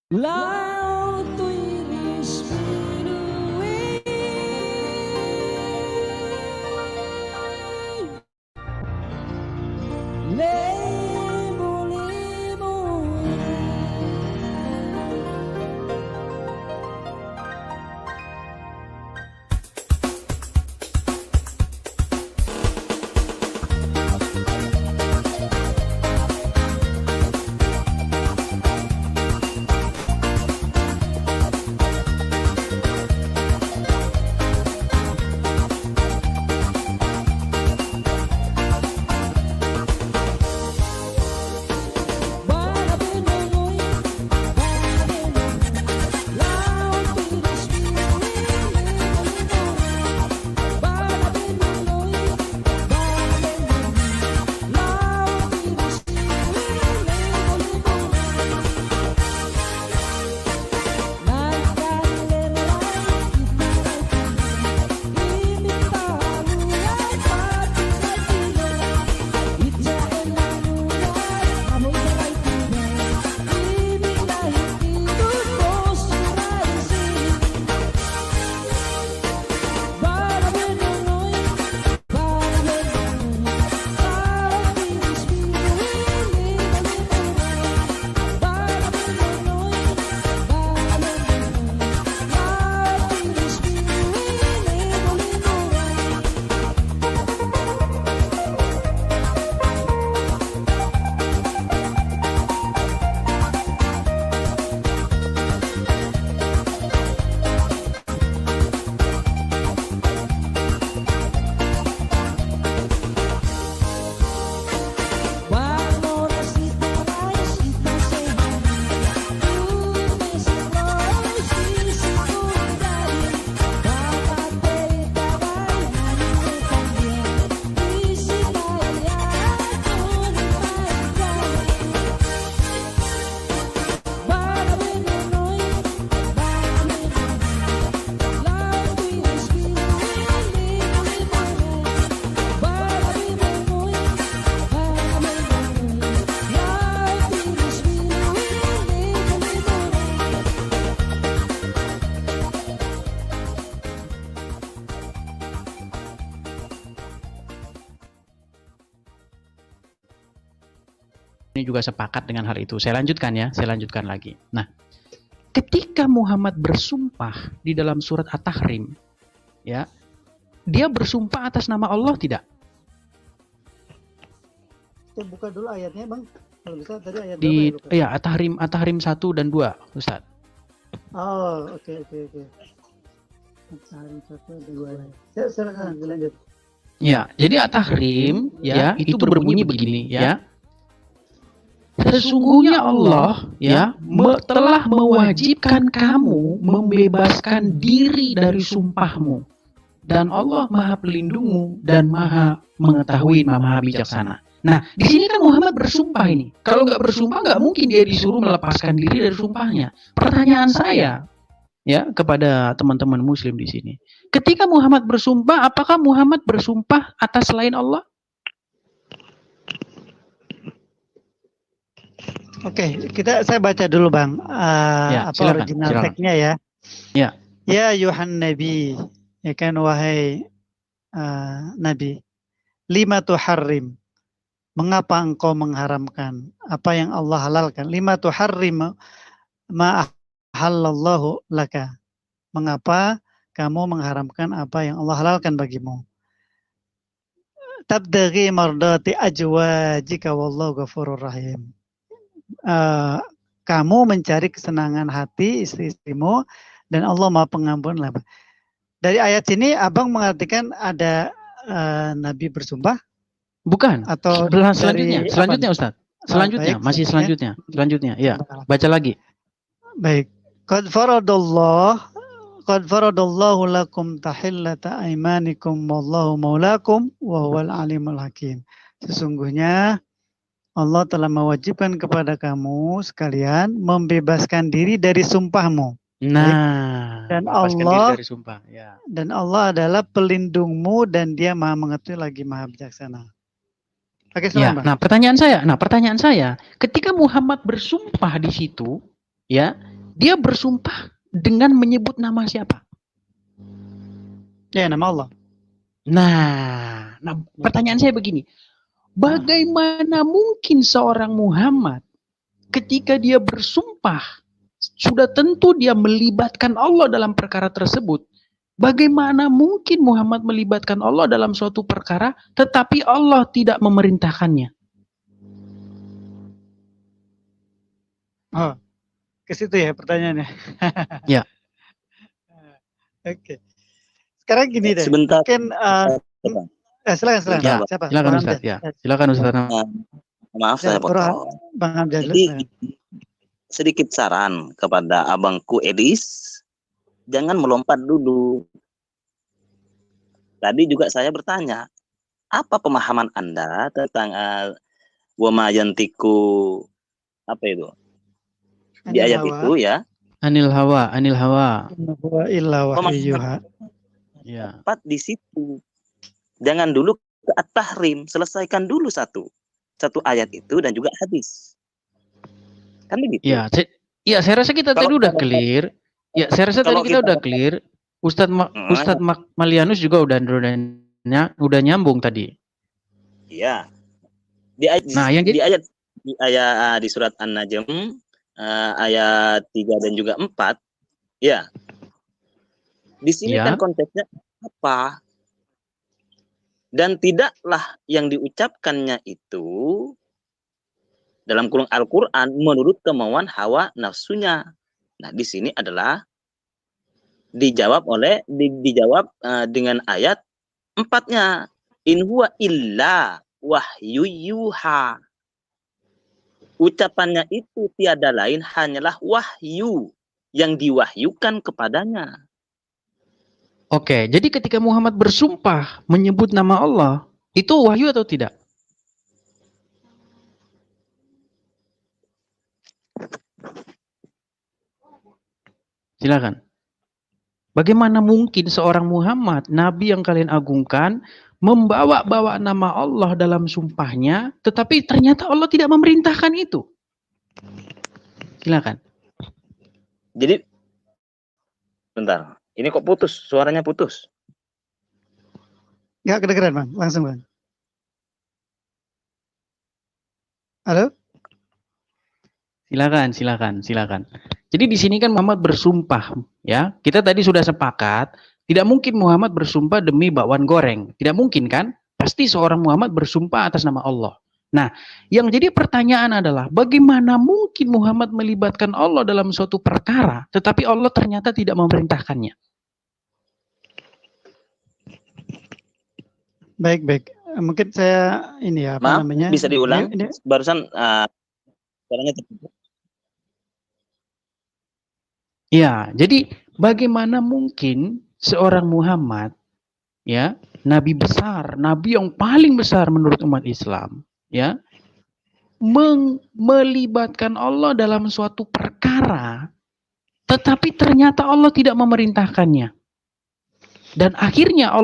L'alto irisbiruwi lemo-lemo Ini juga sepakat dengan hal itu. Saya lanjutkan ya, saya lanjutkan lagi. Nah, ketika Muhammad bersumpah di dalam surat At-Tahrim, ya, dia bersumpah atas nama Allah tidak? Kita buka dulu ayatnya, Bang. Kalau bisa tadi ayat Di berapa ya? ya, At-Tahrim 1 dan 2, Ustaz. Oh, oke. At-Tahrim 1 dan 2. Silakan lanjut. Ya, jadi At-Tahrim ya, itu berbunyi begini ya. Sesungguhnya Allah ya telah mewajibkan kamu membebaskan diri dari sumpahmu, dan Allah Maha Pelindungmu dan Maha Mengetahui, Maha Bijaksana. Nah, di sini kan Muhammad bersumpah ini. Kalau nggak bersumpah, nggak mungkin dia disuruh melepaskan diri dari sumpahnya. Pertanyaan saya ya kepada teman-teman Muslim di sini, ketika Muhammad bersumpah, apakah Muhammad bersumpah atas selain Allah? Oke, saya baca dulu, Bang. Silakan, original silakan. teksnya ya. Ya. Ya Yuhan Nabi, ya kan, wahai Nabi, lima tuharrim, mengapa engkau mengharamkan apa yang Allah halalkan? Lima tuharrim ma halallahu laka, mengapa kamu mengharamkan apa yang Allah halalkan bagimu? Tabdaghi mardati ajwajika wallahu ghafurur rahim. Kamu mencari kesenangan hati istri-istrimu dan Allah Maha Pengampun. Dari ayat sini Abang mengartikan ada Nabi bersumpah? Bukan. Atau selanjutnya Ustaz. Selanjutnya, masih selanjutnya. Selanjutnya, ya. Baca lagi. Baik. Qad faradallahu lakum tahillata aimanikum wallahu maulakum wa huwal alimul hakim. Sesungguhnya Allah telah mewajibkan kepada kamu sekalian membebaskan diri dari sumpahmu. Nah, dan Allah diri dari sumpah. Ya. Dan Allah adalah pelindungmu dan Dia Maha Mengetahui lagi Maha Bijaksana. Oke, ya. Nah, pertanyaan saya, ketika Muhammad bersumpah di situ, ya, dia bersumpah dengan menyebut nama siapa? Ya, nama Allah. Nah, pertanyaan saya begini. Bagaimana mungkin seorang Muhammad ketika dia bersumpah, sudah tentu dia melibatkan Allah dalam perkara tersebut. Bagaimana mungkin Muhammad melibatkan Allah dalam suatu perkara, tetapi Allah tidak memerintahkannya? Oh, ke situ ya pertanyaannya. Ya. Oke. Sekarang gini deh. Sebentar. Mungkin silakan. Ya, Siapa? silakan Bang Ustaz. Hamzah. Ya, silakan Ustaz. Maaf saya potong. Bang Hamzah. Jadi sedikit saran kepada abangku Edis, jangan melompat dulu. Tadi juga saya bertanya, apa pemahaman Anda tentang wa ma yantiku apa itu? Di ayat itu ya. Anil hawa. Wa illa wahyuha. Ya. Tepat di situ. Jangan dulu ke at-tahrim, selesaikan dulu satu ayat itu dan juga hadis. Kan begitu? Ya, saya rasa kita tadi udah clear. Ya, saya rasa tadi kita udah clear. Ustadz Malianus juga udah nyambung tadi. Iya. Di surat An-Najm ayat 3 dan juga 4, ya. Di sini kan konteksnya apa? Dan tidaklah yang diucapkannya itu dalam kurung Al-Quran menurut kemauan hawa nafsunya. Nah, di sini adalah dijawab dengan ayat 4-nya. In huwa illa wahyu yuha. Ucapannya itu tiada lain hanyalah wahyu yang diwahyukan kepadanya. Oke, jadi ketika Muhammad bersumpah menyebut nama Allah, itu wahyu atau tidak? Silakan. Bagaimana mungkin seorang Muhammad, Nabi yang kalian agungkan, membawa-bawa nama Allah dalam sumpahnya, tetapi ternyata Allah tidak memerintahkan itu? Silakan. Jadi, bentar. Ini kok putus? Suaranya putus. Nggak kedengeran, Bang. Langsung, Bang. Halo? Silakan. Jadi di sini kan Muhammad bersumpah, ya. Kita tadi sudah sepakat, tidak mungkin Muhammad bersumpah demi bakwan goreng. Tidak mungkin kan? Pasti seorang Muhammad bersumpah atas nama Allah. Nah, yang jadi pertanyaan adalah bagaimana mungkin Muhammad melibatkan Allah dalam suatu perkara, tetapi Allah ternyata tidak memerintahkannya? Baik. Mungkin saya ini ya, apa namanya? Bisa diulang? Barusan suaranya terputus. Ya, jadi bagaimana mungkin seorang Muhammad, ya, nabi besar, nabi yang paling besar menurut umat Islam, ya, melibatkan Allah dalam suatu perkara, tetapi ternyata Allah tidak memerintahkannya. Dan akhirnya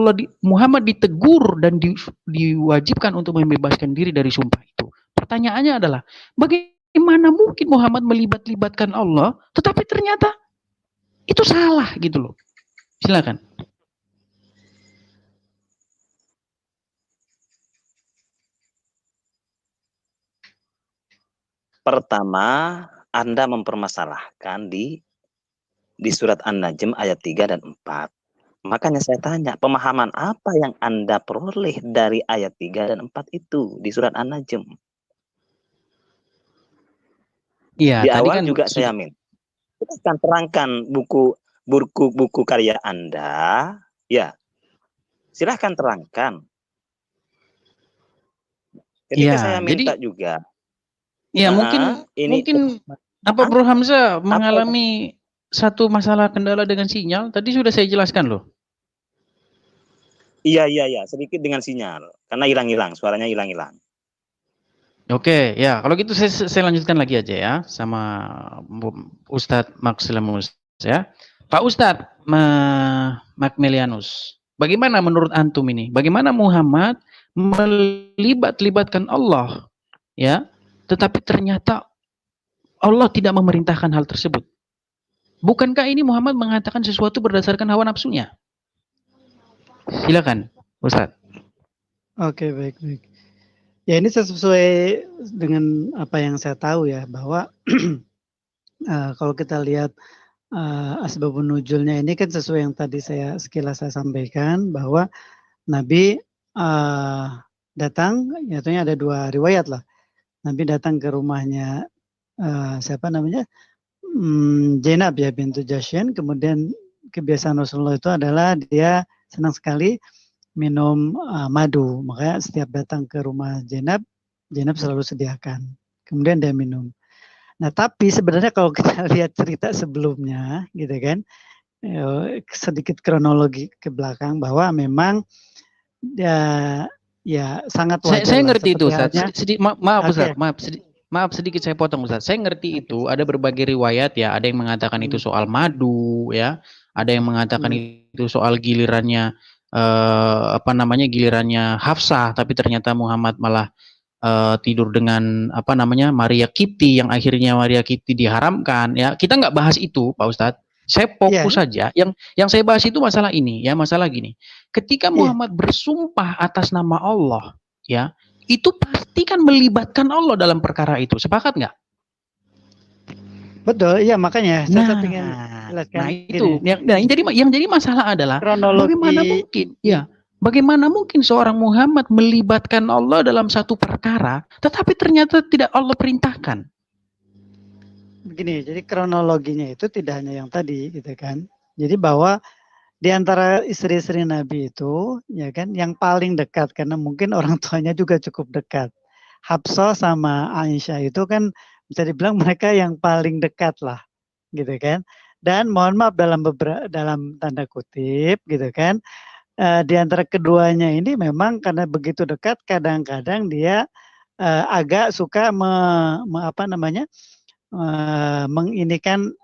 Muhammad ditegur dan diwajibkan untuk membebaskan diri dari sumpah itu. Pertanyaannya adalah, bagaimana mungkin Muhammad melibatkan Allah, tetapi ternyata itu salah gitu loh. Silakan. Pertama, Anda mempermasalahkan di surat An-Najm ayat 3 dan 4. Makanya saya tanya, pemahaman apa yang Anda peroleh dari ayat 3 dan 4 itu di surat An-Najm? Iya, di tadi awal kan juga saya minta. Kita akan terangkan buku karya Anda. Ya, silahkan terangkan. Ketika saya minta juga. Ya, mungkin apa Bro Hamzah mengalami satu masalah kendala dengan sinyal. Tadi sudah saya jelaskan loh. Iya, sedikit dengan sinyal. Karena hilang-hilang, suaranya hilang-hilang. Oke, ya kalau gitu saya lanjutkan lagi aja ya sama Ustadz Maximus ya. Pak Ustadz Makmelianus, bagaimana menurut antum ini? Bagaimana Muhammad melibatkan Allah ya, tetapi ternyata Allah tidak memerintahkan hal tersebut? Bukankah ini Muhammad mengatakan sesuatu berdasarkan hawa nafsunya? Silakan, Ustaz. Oke, baik. Ya, ini sesuai dengan apa yang saya tahu ya, bahwa kalau kita lihat asbabun nuzulnya ini kan sesuai yang tadi sekilas saya sampaikan, bahwa Nabi datang, yaitu ada 2 riwayat lah. Nabi datang ke rumahnya siapa namanya? Zainab ya bintu Jasyin. Kemudian kebiasaan Rasulullah itu adalah dia senang sekali minum madu. Makanya setiap datang ke rumah Zainab selalu sediakan. Kemudian dia minum. Nah, tapi sebenarnya kalau kita lihat cerita sebelumnya, gitu kan, sedikit kronologi ke belakang bahwa memang ya sangat wajar. Saya ngerti itu, Ustaz. Maaf, okay. Ustaz. Maaf sedikit saya potong, Ustaz. Saya ngerti itu ada berbagai riwayat ya. Ada yang mengatakan itu soal madu, ya. Ada yang mengatakan itu soal gilirannya gilirannya Hafsah, tapi ternyata Muhammad malah tidur dengan Maria Kipti, yang akhirnya Maria Kipti diharamkan. Ya, kita nggak bahas itu, Pak Ustadz. Saya fokus saja. Yang saya bahas itu masalah ini, ya, masalah gini. Ketika Muhammad bersumpah atas nama Allah, ya, itu pasti kan melibatkan Allah dalam perkara itu. Sepakat nggak? Betul, iya, makanya saya ingin jelaskan. Nah itu, yang jadi masalah adalah bagaimana mungkin seorang Muhammad melibatkan Allah dalam satu perkara, tetapi ternyata tidak Allah perintahkan. Begini, jadi kronologinya itu tidak hanya yang tadi, gitu kan. Jadi bahwa di antara istri-istri Nabi itu, ya kan, yang paling dekat, karena mungkin orang tuanya juga cukup dekat. Hafsah sama Aisyah itu kan bisa dibilang mereka yang paling dekat lah, gitu kan. Dan mohon maaf dalam tanda kutip, gitu kan, di antara keduanya ini memang karena begitu dekat, kadang-kadang dia agak suka menginikan,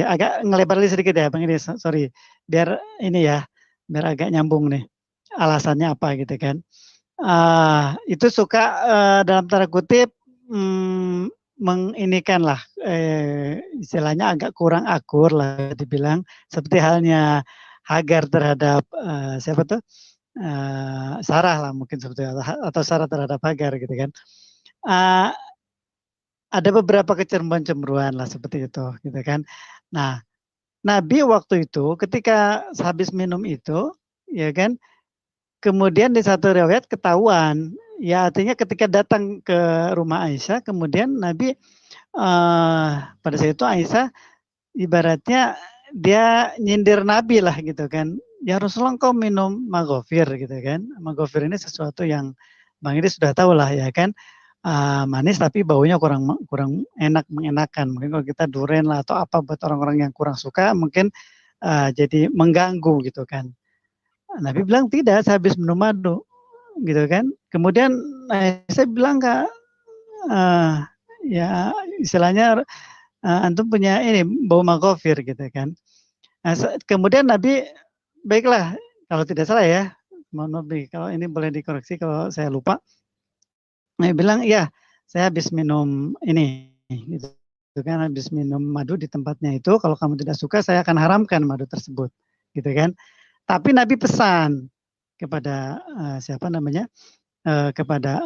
agak ngelebar sedikit ya, Bang, ini sorry, biar agak nyambung nih alasannya apa gitu kan. Itu suka dalam tanda kutip menginikan lah, istilahnya agak kurang akur lah dibilang, seperti halnya Hagar terhadap siapa tuh, Sarah lah mungkin seperti itu, atau Sarah terhadap Hagar gitu kan. Ada beberapa kecemburuan lah seperti itu, gitu kan. Nah, Nabi waktu itu ketika habis minum itu, ya kan, kemudian di satu riwayat ketahuan, ya artinya ketika datang ke rumah Aisyah, kemudian Nabi pada saat itu Aisyah ibaratnya dia nyindir Nabi lah gitu kan. Ya Rasulullah, engkau minum maghfir gitu kan. Maghfir ini sesuatu yang Bang ini sudah tahu lah ya kan. Manis tapi baunya kurang mengenakan. Mungkin kalau kita duren lah atau apa buat orang-orang yang kurang suka mungkin jadi mengganggu gitu kan. Nabi bilang tidak, saya habis minum madu gitu kan. Kemudian saya bilang ya istilahnya antum punya ini bau maghfir gitu kan. Kemudian Nabi, baiklah kalau tidak salah ya, mohon maaf kalau ini boleh dikoreksi kalau saya lupa. Nah, bilang, ya saya habis minum ini, gitu kan, habis minum madu di tempatnya itu, kalau kamu tidak suka saya akan haramkan madu tersebut, gitu kan. Tapi Nabi pesan kepada kepada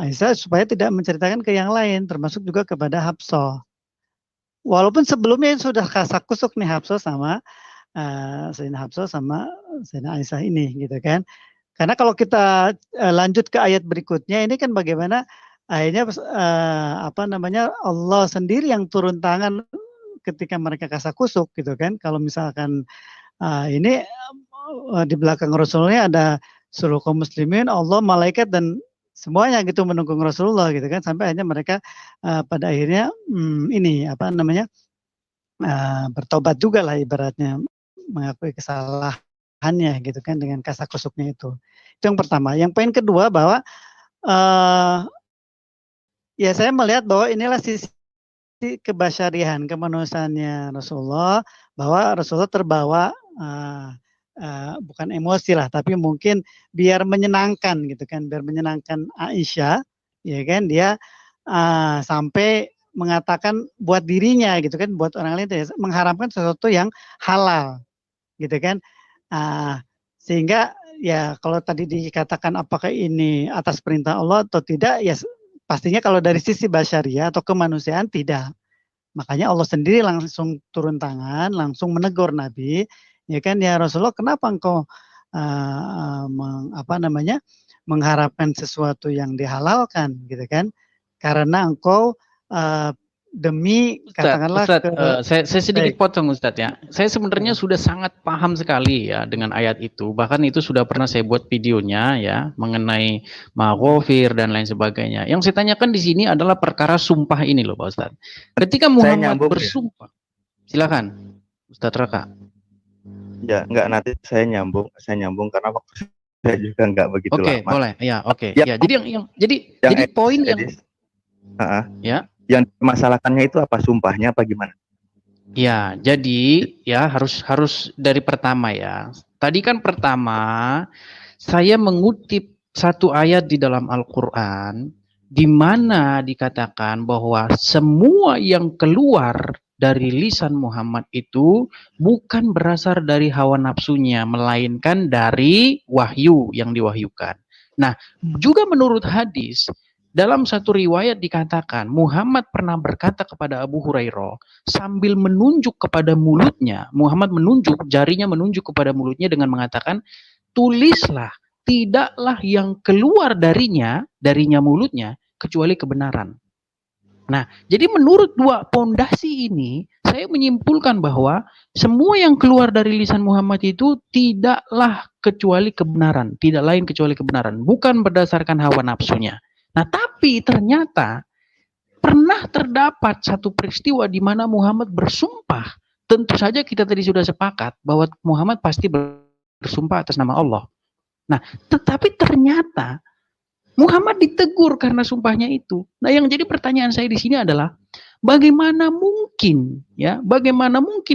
Aisyah supaya tidak menceritakan ke yang lain, termasuk juga kepada Hafsah. Walaupun sebelumnya sudah kasak-kusuk nih Hafsah sama Sayyidina Hafsah sama Sayyidina Aisyah ini, gitu kan. Karena kalau kita lanjut ke ayat berikutnya, ini kan bagaimana akhirnya Allah sendiri yang turun tangan ketika mereka kasak-kusuk gitu kan. Kalau misalkan ini di belakang Rasulullah ada seluruh kaum muslimin, Allah, malaikat dan semuanya gitu mendukung Rasulullah gitu kan, sampai akhirnya mereka pada akhirnya bertobat juga lah ibaratnya, mengakui kesalahannya gitu kan dengan kasak-kusuknya itu. Itu yang pertama. Yang poin kedua bahwa ya saya melihat bahwa inilah sisi kebasyarihan, kemanusiaannya Rasulullah, bahwa Rasulullah terbawa bukan emosi lah, tapi mungkin biar menyenangkan gitu kan, biar menyenangkan Aisyah, ya kan, dia sampai mengatakan buat dirinya gitu kan, buat orang lain, mengharamkan sesuatu yang halal gitu kan. Sehingga ya kalau tadi dikatakan apakah ini atas perintah Allah atau tidak, ya pastinya kalau dari sisi basyariah atau kemanusiaan tidak. Makanya Allah sendiri langsung turun tangan, langsung menegur Nabi, ya kan, ya Rasulullah, kenapa engkau mengharapkan sesuatu yang dihalalkan gitu kan? Karena engkau demi katakanlah saya sedikit potong Ustadz ya. Saya sebenarnya sudah sangat paham sekali ya dengan ayat itu. Bahkan itu sudah pernah saya buat videonya ya mengenai maghfir dan lain sebagainya. Yang saya tanyakan di sini adalah perkara sumpah ini loh Pak Ustadz. Ketika Muhammad bersumpah, silakan Ustadz Raka. Ya, enggak, nanti saya nyambung karena waktu saya juga enggak begitu lama. Oke, boleh. Ya, oke. Ya, jadi poin yang ya, yang dimasalahkannya itu apa, sumpahnya apa gimana? Ya, jadi ya harus dari pertama ya. Tadi kan pertama saya mengutip satu ayat di dalam Al-Qur'an di mana dikatakan bahwa semua yang keluar dari lisan Muhammad itu bukan berasal dari hawa nafsunya, melainkan dari wahyu yang diwahyukan. Nah, juga menurut hadis, dalam satu riwayat dikatakan Muhammad pernah berkata kepada Abu Hurairah sambil menunjuk kepada mulutnya, Muhammad menunjuk, jarinya menunjuk kepada mulutnya dengan mengatakan, tulislah, tidaklah yang keluar darinya mulutnya, kecuali kebenaran. Nah, jadi menurut dua pondasi ini, saya menyimpulkan bahwa semua yang keluar dari lisan Muhammad itu tidaklah kecuali kebenaran, tidak lain kecuali kebenaran, bukan berdasarkan hawa nafsunya. Nah, tapi ternyata pernah terdapat satu peristiwa di mana Muhammad bersumpah. Tentu saja kita tadi sudah sepakat bahwa Muhammad pasti bersumpah atas nama Allah. Nah, tetapi ternyata Muhammad ditegur karena sumpahnya itu. Nah, yang jadi pertanyaan saya di sini adalah bagaimana mungkin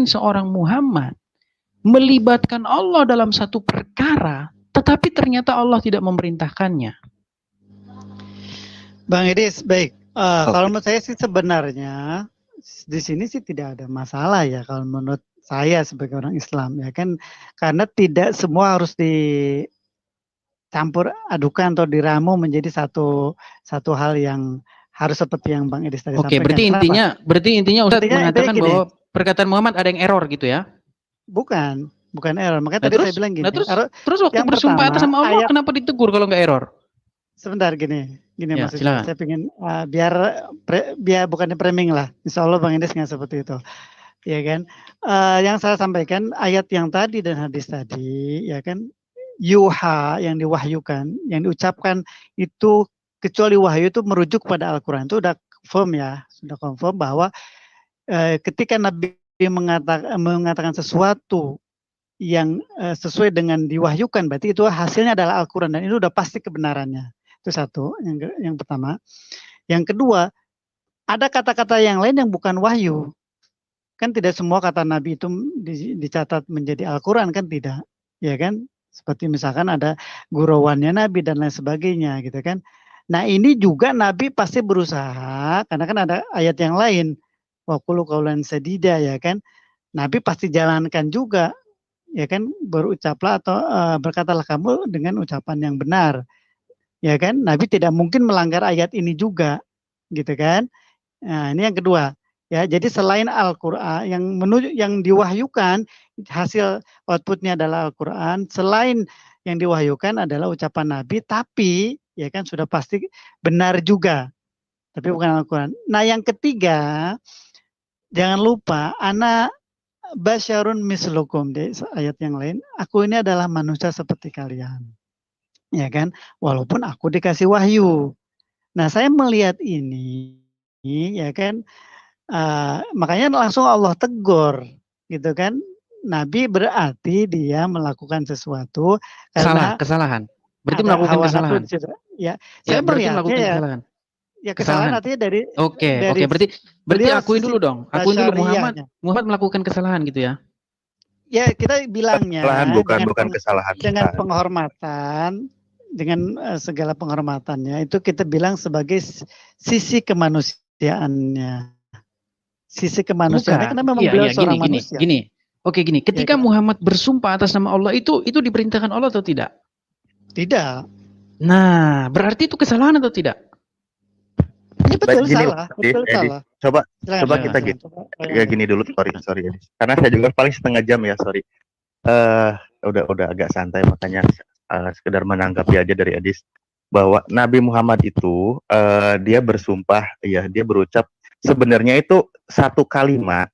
seorang Muhammad melibatkan Allah dalam satu perkara, tetapi ternyata Allah tidak memerintahkannya. Bang Idris, baik. Kalau menurut saya sih sebenarnya di sini sih tidak ada masalah ya kalau menurut saya sebagai orang Islam ya kan, karena tidak semua harus dicampur adukan atau diramu menjadi satu hal yang harus seperti yang Bang Idris tadi sampaikan. Oke, berarti intinya Ustaz mengatakan bahwa perkataan Muhammad ada yang error gitu ya? Bukan error. Makanya tadi saya bilang gini. Terus waktu bersumpah atas nama Allah kenapa ditegur kalau nggak error? Sebentar gini ya, maksudnya. Silakan. Saya pengen biar bukannya framing lah. Insya Allah Bang Idris nggak seperti itu. Ya kan? Yang saya sampaikan ayat yang tadi dan hadis tadi, ya kan? Yuha yang diwahyukan, yang diucapkan itu kecuali wahyu itu merujuk pada Al-Quran. Itu sudah confirm bahwa ketika Nabi mengatakan sesuatu yang sesuai dengan diwahyukan, berarti itu hasilnya adalah Al-Quran dan itu sudah pasti kebenarannya. Itu satu, yang pertama. Yang kedua, ada kata-kata yang lain yang bukan wahyu. Kan tidak semua kata Nabi itu dicatat menjadi Al-Quran, kan tidak. Ya kan? Seperti misalkan ada gurauannya Nabi dan lain sebagainya gitu kan. Nah, ini juga Nabi pasti berusaha, karena kan ada ayat yang lain. Wa qulu qaulan sadida, ya kan. Nabi pasti jalankan juga, ya kan, berucaplah atau berkatalah kamu dengan ucapan yang benar. Ya kan, Nabi tidak mungkin melanggar ayat ini juga, gitu kan. Nah, ini yang kedua. Ya, jadi selain Al-Qur'an yang diwahyukan, hasil outputnya adalah Al-Qur'an, selain yang diwahyukan adalah ucapan Nabi, tapi ya kan sudah pasti benar juga. Tapi bukan Al-Qur'an. Nah, yang ketiga, jangan lupa ana basyarun mislukum, di ayat yang lain, aku ini adalah manusia seperti kalian. Ya kan? Walaupun aku dikasih wahyu. Nah, saya melihat ini ya kan, makanya langsung Allah tegur gitu kan. Nabi berarti dia melakukan sesuatu karena kesalahan. Berarti melakukan kesalahan. Ya, saya melihatnya kesalahan. Ya, kesalahan artinya dari Oke, berarti akuin dulu dong. Akuin dulu Muhammad melakukan kesalahan gitu ya. Ya, kita bilangnya bukan kesalahan. Dengan penghormatan, dengan segala penghormatannya itu kita bilang sebagai sisi kemanusiaan. kemanusiaannya. Sisi kemanusiaannya Bukan. karena memang Iya, beliau iya, seorang gini. manusia. Oke, gini. Ketika kan? Muhammad bersumpah atas nama Allah itu diperintahkan Allah atau tidak? Tidak. Nah, berarti itu kesalahan atau tidak? Ya betul Gini, salah. Betul Edi, salah. coba Silakan, kita silakan, gitu. silakan. Ya gini dulu, sorry Edi. Karena saya juga paling setengah jam ya, sorry. Udah agak santai, makanya sekedar menanggapi aja dari Edis bahwa Nabi Muhammad itu dia bersumpah, ya dia berucap sebenarnya itu satu kalimat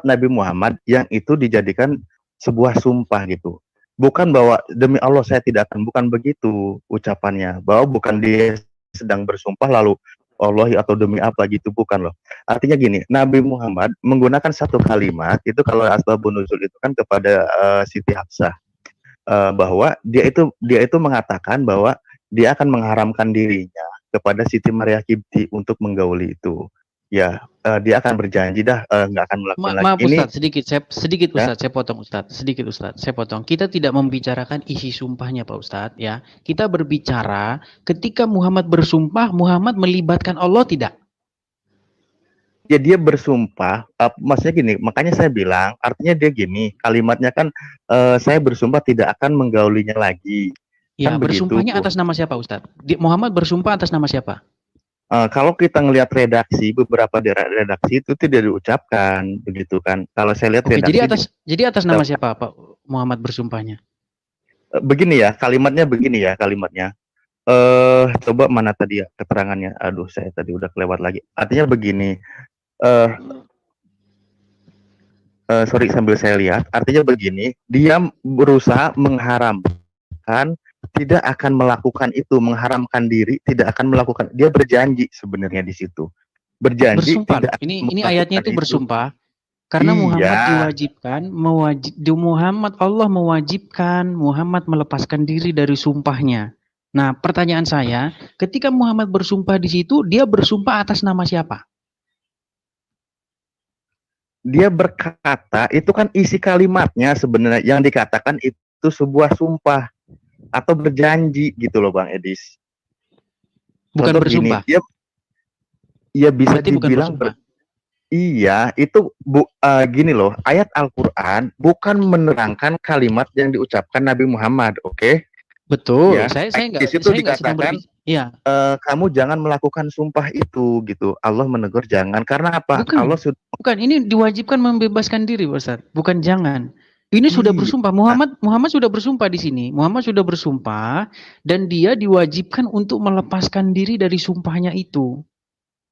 Nabi Muhammad yang itu dijadikan sebuah sumpah gitu. Bukan bahwa demi Allah saya tidak akan, bukan begitu ucapannya, bahwa bukan dia sedang bersumpah lalu Allah atau demi apa gitu, bukan loh. Artinya gini, Nabi Muhammad menggunakan satu kalimat itu kalau asbabun nuzul itu kan kepada Siti Hafsah, bahwa dia itu mengatakan bahwa dia akan mengharamkan dirinya kepada Siti Maria Kibti untuk menggauli itu. Ya, dia akan berjanji dah nggak akan melakukan lagi. Maaf Ini Ustaz, sedikit Ustaz, saya potong Ustaz. Sedikit Ustaz, saya potong. Kita tidak membicarakan isi sumpahnya Pak Ustadz ya. Kita berbicara ketika Muhammad bersumpah, Muhammad melibatkan Allah tidak? ya dia bersumpah, maksudnya gini, makanya saya bilang, artinya dia gini, kalimatnya kan saya bersumpah tidak akan menggaulinya lagi. Ya, Kan bersumpahnya begitu. atas nama siapa Ustadz? Muhammad bersumpah atas nama siapa? Kalau kita ngelihat redaksi, beberapa redaksi itu tidak diucapkan begitu kan. Kalau saya lihat Oke, redaksi jadi atas nama siapa Pak Muhammad bersumpahnya? begini ya, kalimatnya begini ya, kalimatnya. Coba mana tadi ya keterangannya? Aduh, saya tadi udah kelewat lagi. Artinya begini. Sorry, sambil saya lihat. Artinya begini, dia berusaha mengharamkan, tidak akan melakukan itu, mengharamkan diri, tidak akan melakukan. Dia berjanji sebenarnya di situ. Berjanji Bersumpah. tidak akan Ini ayatnya itu melakukan bersumpah. Karena Muhammad diwajibkan, Allah mewajibkan Muhammad melepaskan diri dari sumpahnya. Nah, pertanyaan saya, ketika Muhammad bersumpah di situ, dia bersumpah atas nama siapa? Dia berkata, itu kan isi kalimatnya sebenarnya yang dikatakan itu sebuah sumpah atau berjanji gitu loh Bang Edis. Bukan Contoh bersumpah. Gini, ya bisa berarti dibilang bukan iya, itu gini loh, ayat Al-Qur'an bukan menerangkan kalimat yang diucapkan Nabi Muhammad, oke? Betul. Ya, Saya di situ dikatakan iya. Kamu jangan melakukan sumpah itu gitu. Allah menegur jangan karena apa? Allah sudah Bukan, ini diwajibkan membebaskan diri, Ustaz. Bukan jangan. Ini sudah bersumpah. Muhammad sudah bersumpah di sini. Muhammad sudah bersumpah dan dia diwajibkan untuk melepaskan diri dari sumpahnya itu.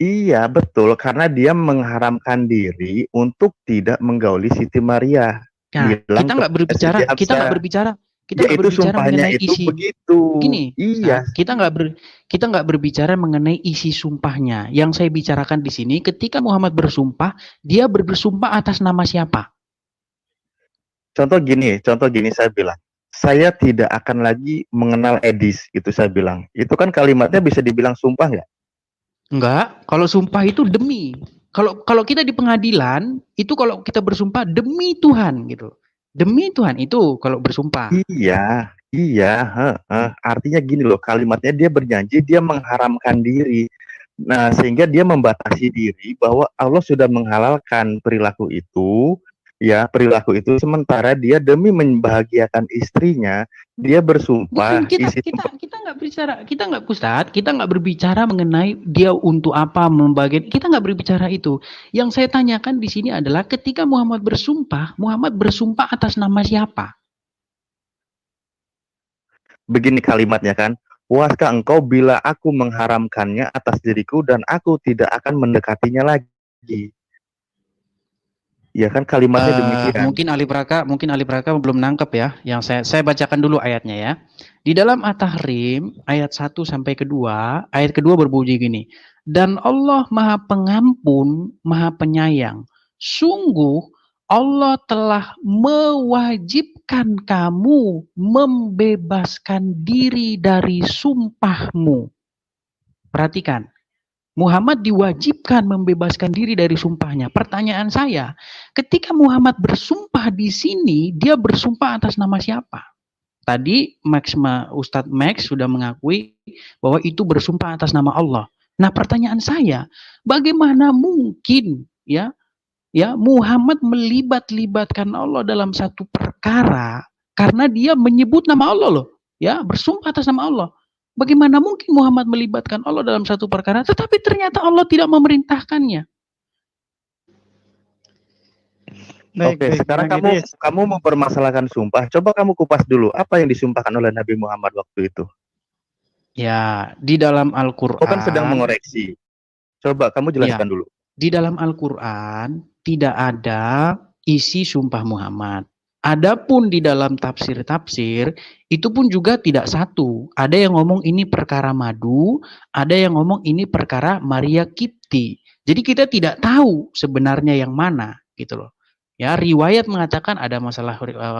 Iya, betul, karena dia mengharamkan diri untuk tidak menggauli Siti Maria. Nah, kita nggak berbicara mengenai isi begitu. gini. Iya. Nah, kita nggak berbicara mengenai isi sumpahnya. Yang saya bicarakan di sini, ketika Muhammad bersumpah, dia bersumpah atas nama siapa? Contoh gini saya bilang, saya tidak akan lagi mengenal Edis, itu saya bilang. Itu kan kalimatnya bisa dibilang sumpah nggak? Enggak, kalau sumpah itu demi. Kalau kita di pengadilan, itu kalau kita bersumpah demi Tuhan gitu. Demi Tuhan itu kalau bersumpah. Iya. Artinya gini loh, kalimatnya dia berjanji, dia mengharamkan diri. Nah, sehingga dia membatasi diri bahwa Allah sudah menghalalkan perilaku itu, sementara dia demi membahagiakan istrinya, dia bersumpah. Kita nggak berbicara mengenai dia untuk apa membagian. Kita nggak berbicara itu. Yang saya tanyakan di sini adalah ketika Muhammad bersumpah atas nama siapa? Begini kalimatnya kan, puaskah engkau bila aku mengharamkannya atas diriku dan aku tidak akan mendekatinya lagi. Ya kan kalimatnya demikian. Mungkin Ali Praka belum nangkep ya. Yang saya bacakan dulu ayatnya ya. Di dalam At-Tahrim ayat 1 sampai kedua, ayat kedua berbunyi gini. Dan Allah Maha Pengampun, Maha Penyayang. Sungguh Allah telah mewajibkan kamu membebaskan diri dari sumpahmu. Perhatikan. Muhammad diwajibkan membebaskan diri dari sumpahnya. Pertanyaan saya, ketika Muhammad bersumpah di sini, dia bersumpah atas nama siapa? Tadi Ustadz Max sudah mengakui bahwa itu bersumpah atas nama Allah. Nah, pertanyaan saya, bagaimana mungkin ya Muhammad melibatkan Allah dalam satu perkara karena dia menyebut nama Allah loh, ya, bersumpah atas nama Allah. Bagaimana mungkin Muhammad melibatkan Allah dalam satu perkara tetapi ternyata Allah tidak memerintahkannya? Oke, sekarang kamu mempermasalahkan sumpah. Coba kamu kupas dulu apa yang disumpahkan oleh Nabi Muhammad waktu itu. Ya, di dalam Al-Qur'an. Kau kan sedang mengoreksi. Coba kamu jelaskan dulu. Di dalam Al-Qur'an tidak ada isi sumpah Muhammad. Adapun di dalam tafsir-tafsir itu pun juga tidak satu. Ada yang ngomong ini perkara madu, ada yang ngomong ini perkara Maria Kipti. Jadi kita tidak tahu sebenarnya yang mana gitu loh. Ya, riwayat mengatakan ada masalah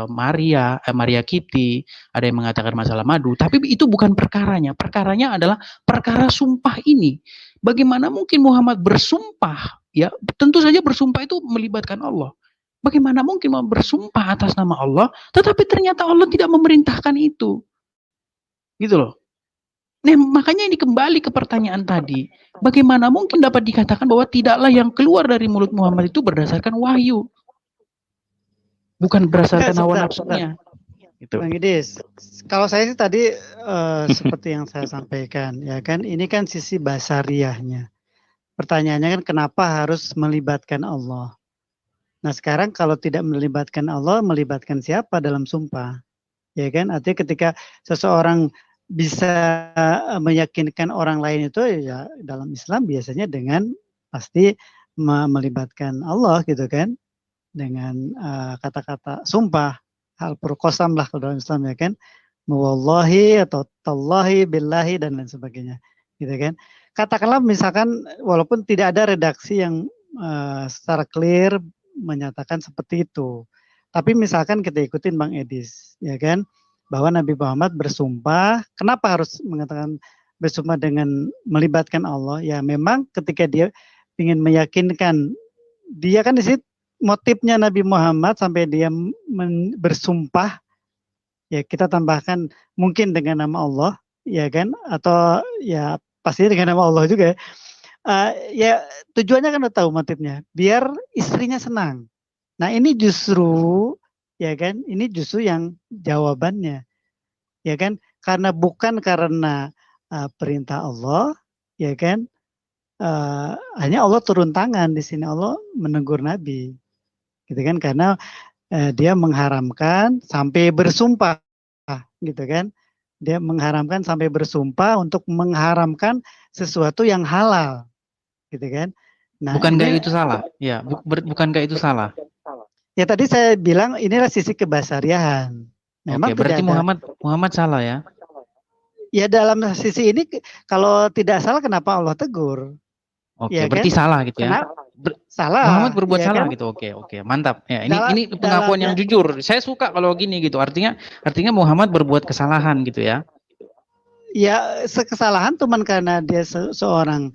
Maria Kipti, ada yang mengatakan masalah madu, tapi itu bukan perkaranya. Perkaranya adalah perkara sumpah ini. Bagaimana mungkin Muhammad bersumpah? Ya, tentu saja bersumpah itu melibatkan Allah. Bagaimana mungkin bersumpah atas nama Allah, tetapi ternyata Allah tidak memerintahkan itu. Gitu loh. Nah, makanya ini kembali ke pertanyaan tadi. Bagaimana mungkin dapat dikatakan bahwa tidaklah yang keluar dari mulut Muhammad itu berdasarkan wahyu. Bukan berdasarkan hawa nafsunya. Gitu. Bang Idis, kalau saya sih tadi seperti yang saya sampaikan, ya kan, ini kan sisi basariahnya. Pertanyaannya kan kenapa harus melibatkan Allah? Nah sekarang kalau tidak melibatkan Allah, melibatkan siapa dalam sumpah? Ya kan, artinya ketika seseorang bisa meyakinkan orang lain itu ya dalam Islam biasanya dengan pasti melibatkan Allah gitu kan. Dengan kata-kata sumpah, hal qasam lah kalau dalam Islam ya kan, wallahi atau tallahi billahi dan lain sebagainya gitu kan. Katakanlah misalkan walaupun tidak ada redaksi yang secara clear menyatakan seperti itu, tapi misalkan kita ikutin Bang Edis ya kan, bahwa Nabi Muhammad bersumpah. Kenapa harus mengatakan bersumpah dengan melibatkan Allah? Ya memang ketika dia ingin meyakinkan, dia kan di situ motifnya Nabi Muhammad sampai dia bersumpah, ya kita tambahkan mungkin dengan nama Allah, ya kan, atau ya pasti dengan nama Allah juga. Ya tujuannya kan udah tahu motifnya, biar istrinya senang. Nah ini justru, ya kan, ini justru yang jawabannya, ya kan, karena bukan karena perintah Allah, ya kan, hanya Allah turun tangan di sini, Allah menegur Nabi. Gitu kan, karena dia mengharamkan sampai bersumpah gitu kan, dia mengharamkan sampai bersumpah untuk mengharamkan sesuatu yang halal gitu kan. Nah, bukankah itu salah? Ya, bukankah itu salah? Ya tadi saya bilang inilah sisi kebasariahan. Memang oke, berarti Muhammad salah ya? Ya dalam sisi ini kalau tidak salah kenapa Allah tegur? Oke, ya, berarti kan? Salah gitu ya? Salah. Muhammad berbuat ya salah kan? gitu. Oke, mantap. Ya, ini pengakuan yang jujur. Saya suka kalau gini gitu. Artinya Muhammad berbuat kesalahan gitu ya? Ya, kesalahan cuman karena dia seorang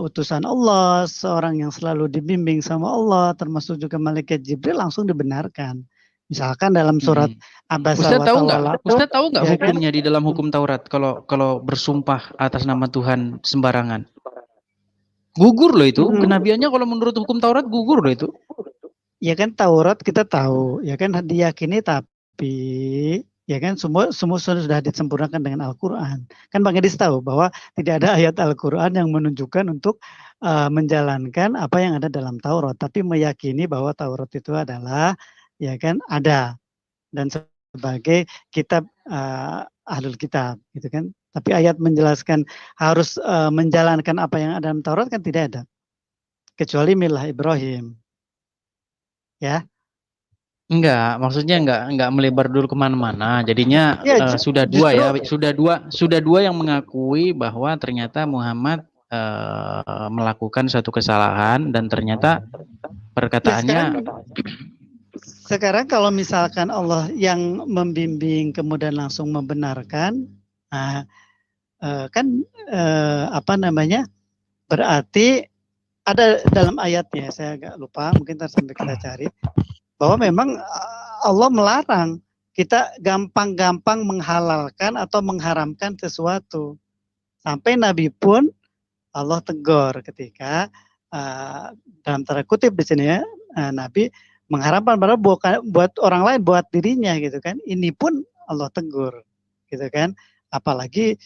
utusan Allah, seorang yang selalu dibimbing sama Allah, termasuk juga malaikat Jibril, langsung dibenarkan. Misalkan dalam surat Abasa wa Tawalla. Ustaz tahu nggak hukumnya di dalam hukum Taurat kalau bersumpah atas nama Tuhan sembarangan? Gugur loh itu, kenabiannya kalau menurut hukum Taurat gugur loh itu. Ya kan Taurat kita tahu, ya kan diyakini, tapi ya kan semua sudah disempurnakan dengan Al-Quran. Kan Bang Edis tahu bahwa tidak ada ayat Al-Quran yang menunjukkan untuk menjalankan apa yang ada dalam Taurat, tapi meyakini bahwa Taurat itu adalah ya kan ada dan sebagai kitab ahlul kitab gitu kan. Tapi ayat menjelaskan harus menjalankan apa yang ada dalam Taurat kan tidak ada. Kecuali milah Ibrahim. Ya. Enggak, maksudnya enggak melebar dulu kemana-mana. Jadinya ya, sudah dua yang mengakui bahwa ternyata Muhammad melakukan suatu kesalahan dan ternyata perkataannya. Ya, sekarang kalau misalkan Allah yang membimbing kemudian langsung membenarkan. Nah, berarti ada dalam ayatnya, saya agak lupa, mungkin sampai kita cari, bahwa memang Allah melarang kita gampang-gampang menghalalkan atau mengharamkan sesuatu. Sampai Nabi pun Allah tegur ketika dalam tanda kutip di sini ya, Nabi mengharapkan padahal buat orang lain, buat dirinya gitu kan. Ini pun Allah tegur gitu kan. Apalagi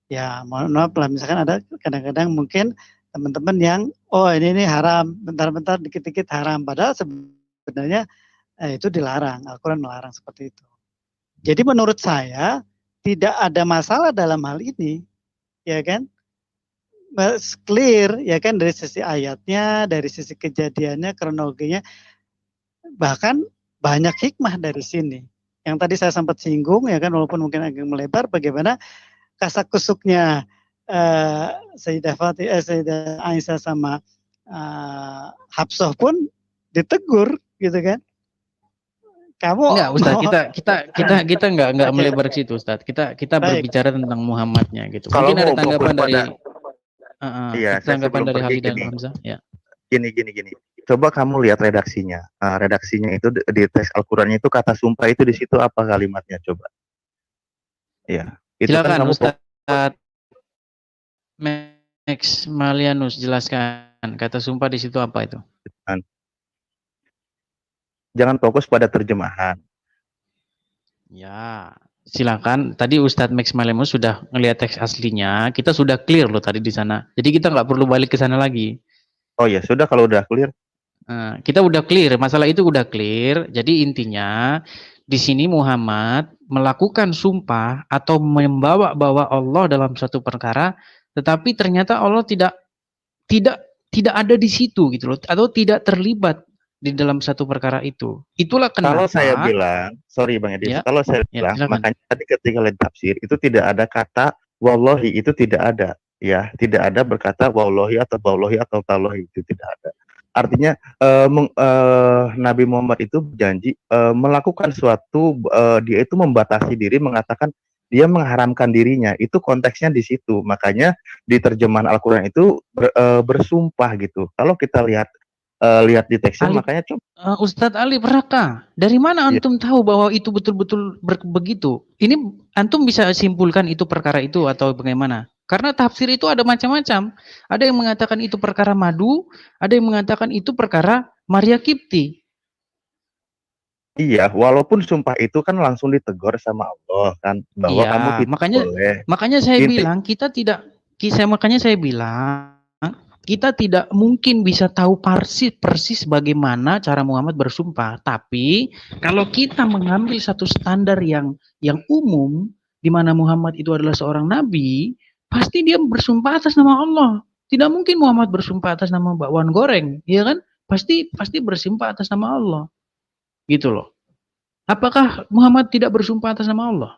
ya mohon maaf lah, misalkan ada kadang-kadang mungkin teman-teman yang ini haram, bentar-bentar dikit-dikit haram, padahal sebenarnya itu dilarang, Al-Quran melarang seperti itu. Jadi menurut saya tidak ada masalah dalam hal ini, ya kan? Clear, ya kan, dari sisi ayatnya, dari sisi kejadiannya, kronologinya, bahkan banyak hikmah dari sini. Yang tadi saya sempat singgung, ya kan, walaupun mungkin agak melebar, bagaimana kasakusuknya Sayyidah Aisyah sama Hafsah pun ditegur, gitu kan? Kamu enggak Ustaz, kita enggak Oke. melebar ke situ Ustaz. Kita Baik. berbicara tentang Muhammadnya gitu. Kalau Mungkin ada mau tanggapan fokus dari Iya, saya tanggapan sebelum dari pergi Halid dan gini. Hamzah ya. Gini. Coba kamu lihat redaksinya. Redaksinya itu di teks Al-Qur'annya itu kata sumpah itu di situ apa kalimatnya coba? Iya, itu kan Silakan kamu Ustaz Max Malianus jelaskan kata sumpah di situ apa itu? jangan fokus pada terjemahan. Ya, silakan. Tadi Ustadz Max Malianus sudah ngelihat teks aslinya. Kita sudah clear loh tadi di sana. Jadi kita nggak perlu balik ke sana lagi. Oh ya, sudah kalau udah clear. Kita udah clear, masalah itu udah clear. Jadi intinya di sini Muhammad melakukan sumpah atau membawa-bawa Allah dalam suatu perkara, tetapi ternyata Allah tidak ada di situ gitu loh, atau tidak terlibat di dalam satu perkara itu. Itulah kenapa. Kalau saya bilang, sorry Bang Edi, kalau saya bilang, silakan. makanya tadi ketika lihat tafsir itu tidak ada kata wallahi, itu tidak ada, ya, tidak ada berkata wallahi atau tallahi, itu tidak ada. Artinya Nabi Muhammad itu berjanji melakukan suatu, dia itu membatasi diri, mengatakan dia mengharamkan dirinya, itu konteksnya di situ. Makanya di terjemahan Al-Quran itu bersumpah gitu. Kalau kita lihat di teksnya, makanya Ustadz Ali Raka, dari mana antum tahu bahwa itu betul-betul begitu? Ini antum bisa simpulkan itu perkara itu atau bagaimana? Karena tafsir itu ada macam-macam. Ada yang mengatakan itu perkara madu, ada yang mengatakan itu perkara Maria Kipti. Iya, walaupun sumpah itu kan langsung ditegur sama Allah kan, bahwa kamu tidak boleh. Makanya saya bilang kita tidak mungkin bisa tahu persis bagaimana cara Muhammad bersumpah. Tapi kalau kita mengambil satu standar yang umum, di mana Muhammad itu adalah seorang nabi, pasti dia bersumpah atas nama Allah. Tidak mungkin Muhammad bersumpah atas nama bakwan goreng, ya kan? Pasti bersumpah atas nama Allah. Gitu loh. Apakah Muhammad tidak bersumpah atas nama Allah?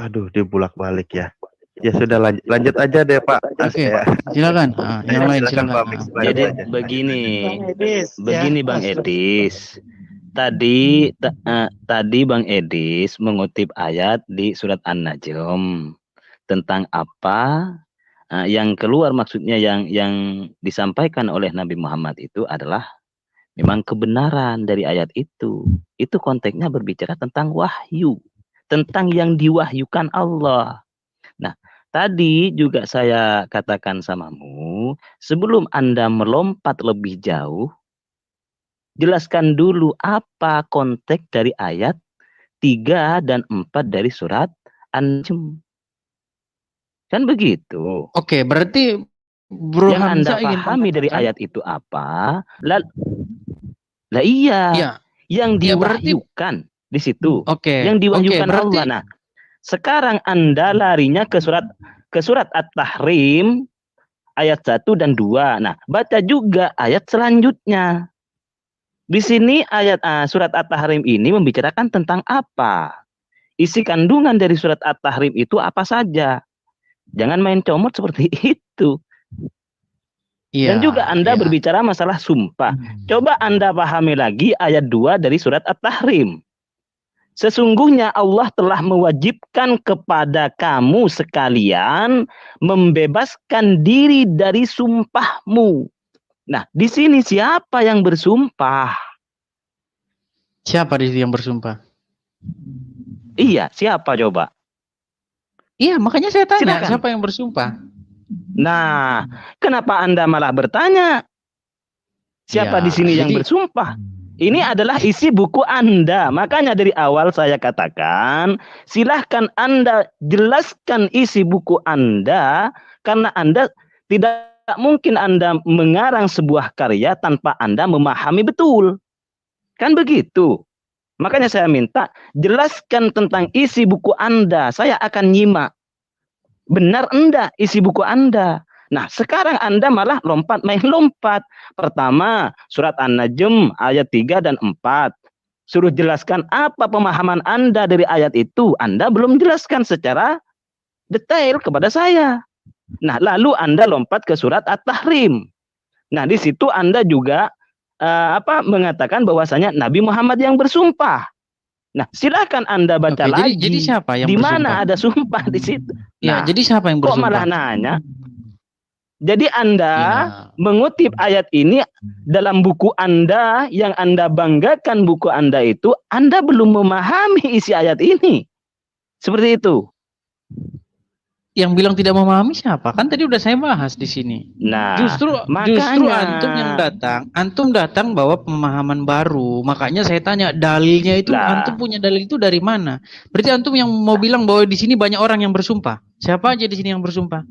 Aduh, dibulak-balik ya. Ya sudah, lanjut aja deh Pak. Oke, silakan. Yang lain silakan. Jadi begini Bang Edis. Tadi Bang Edis mengutip ayat di surat An-Najm tentang apa yang keluar, maksudnya yang disampaikan oleh Nabi Muhammad itu adalah memang kebenaran dari ayat itu. Itu konteksnya berbicara tentang wahyu, tentang yang diwahyukan Allah. Nah, tadi juga saya katakan samamu, sebelum Anda melompat lebih jauh, jelaskan dulu apa konteks dari ayat 3 dan 4 dari surat An-Najm. Kan begitu. Oke, berarti Bro yang Hamzah Anda pahami dari ayat itu apa? Lah iya. Yang diwahyukan di situ. Yang diwahyukan Allah. Nah, sekarang Anda larinya ke surat At-Tahrim ayat 1 dan 2. Nah, baca juga ayat selanjutnya. Di sini ayat surat At-Tahrim ini membicarakan tentang apa? Isi kandungan dari surat At-Tahrim itu apa saja? Jangan main comot seperti itu. Dan juga Anda berbicara masalah sumpah. Coba Anda pahami lagi ayat 2 dari surat At-Tahrim. Sesungguhnya Allah telah mewajibkan kepada kamu sekalian membebaskan diri dari sumpahmu. Nah, di sini siapa yang bersumpah? Siapa di sini yang bersumpah? Iya, siapa coba? Iya, makanya saya tanya, Silakan. siapa yang bersumpah? Nah, kenapa Anda malah bertanya? Siapa Ya, di sini yang jadi bersumpah? Ini adalah isi buku Anda. Makanya dari awal saya katakan, silahkan Anda jelaskan isi buku Anda, karena Anda tidak mungkin Anda mengarang sebuah karya tanpa Anda memahami betul. Kan begitu. Makanya saya minta jelaskan tentang isi buku Anda. Saya akan nyimak. Benar enggak isi buku Anda? Nah, sekarang Anda malah main lompat. Pertama, surat An-Najm ayat 3 dan 4. Suruh jelaskan apa pemahaman Anda dari ayat itu. Anda belum jelaskan secara detail kepada saya. Nah, lalu Anda lompat ke surat At-Tahrim. Nah, di situ Anda juga mengatakan bahwasanya Nabi Muhammad yang bersumpah. Nah, silakan Anda baca Oke, lagi. jadi siapa yang di bersumpah? mana ada sumpah di situ? Ya, Nah, jadi siapa yang kok bersumpah? malah nanya? Jadi Anda Ya. mengutip ayat ini dalam buku Anda yang Anda banggakan buku Anda itu, Anda belum memahami isi ayat ini. Seperti itu. Yang bilang tidak memahami siapa? Kan tadi udah saya bahas di sini. Nah, Justru makanya antum yang datang, antum datang bawa pemahaman baru. Makanya saya tanya dalilnya itu, Lah. antum punya dalil itu dari mana? Berarti antum yang mau bilang bahwa di sini banyak orang yang bersumpah. Siapa aja di sini yang bersumpah?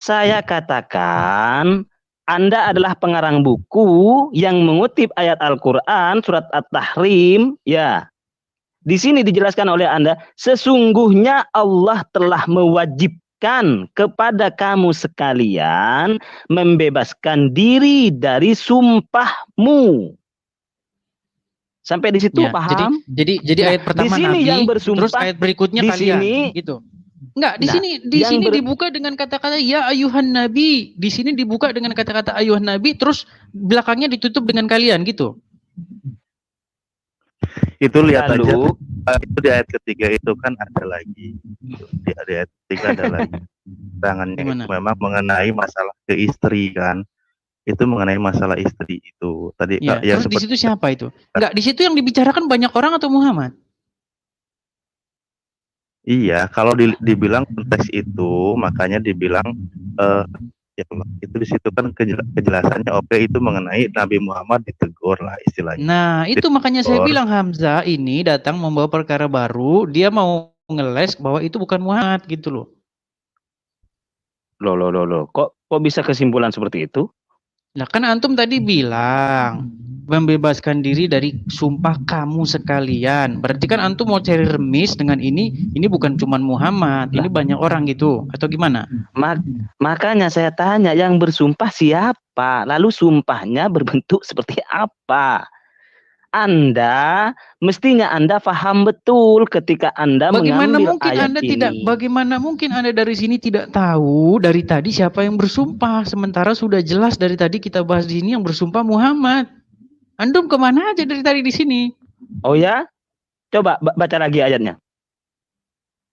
Saya katakan Anda adalah pengarang buku yang mengutip ayat Al-Quran surat At-Tahrim, ya. Di sini dijelaskan oleh Anda, sesungguhnya Allah telah mewajibkan kepada kamu sekalian membebaskan diri dari sumpahmu. Sampai di situ Ya, paham? Jadi Nah, ayat pertama di sini Nabi, yang bersumpah, terus ayat berikutnya di kalian, sini, gitu. Enggak, di Nah, sini dibuka dengan kata-kata ya ayuhan nabi. Di sini dibuka dengan kata-kata ayuhan nabi, terus belakangnya ditutup dengan kalian gitu. Itu lihat lalu aja itu di ayat ketiga itu kan ada lagi. Di ayat ketiga ada lagi. Tangannya Gimana? itu memang mengenai masalah ke istri kan. Itu mengenai masalah istri itu. Tadi Ya, ya, terus di situ siapa itu? Enggak, di situ yang dibicarakan banyak orang atau Muhammad? Iya, kalau dibilang konteks itu, makanya dibilang ya itu di situ kan kejelasannya oke itu mengenai Nabi Muhammad ditegur lah istilahnya. Nah, itu makanya saya bilang Hamzah ini datang membawa perkara baru, dia mau ngeles bahwa itu bukan Muhammad gitu loh. Loh. Kok bisa kesimpulan seperti itu? Nah, kan antum tadi bilang membebaskan diri dari sumpah kamu sekalian. Berarti kan antum mau cari remis dengan ini bukan cuma Muhammad, ini banyak orang gitu atau gimana? Makanya saya tanya yang bersumpah siapa? Lalu sumpahnya berbentuk seperti apa? Mestinya Anda paham betul ketika Anda mengambil ayat ini. Bagaimana mungkin Anda dari sini tidak tahu dari tadi siapa yang bersumpah, sementara sudah jelas dari tadi kita bahas di sini yang bersumpah Muhammad. Antum kemana aja dari tadi di sini? Oh ya? Coba baca lagi ayatnya.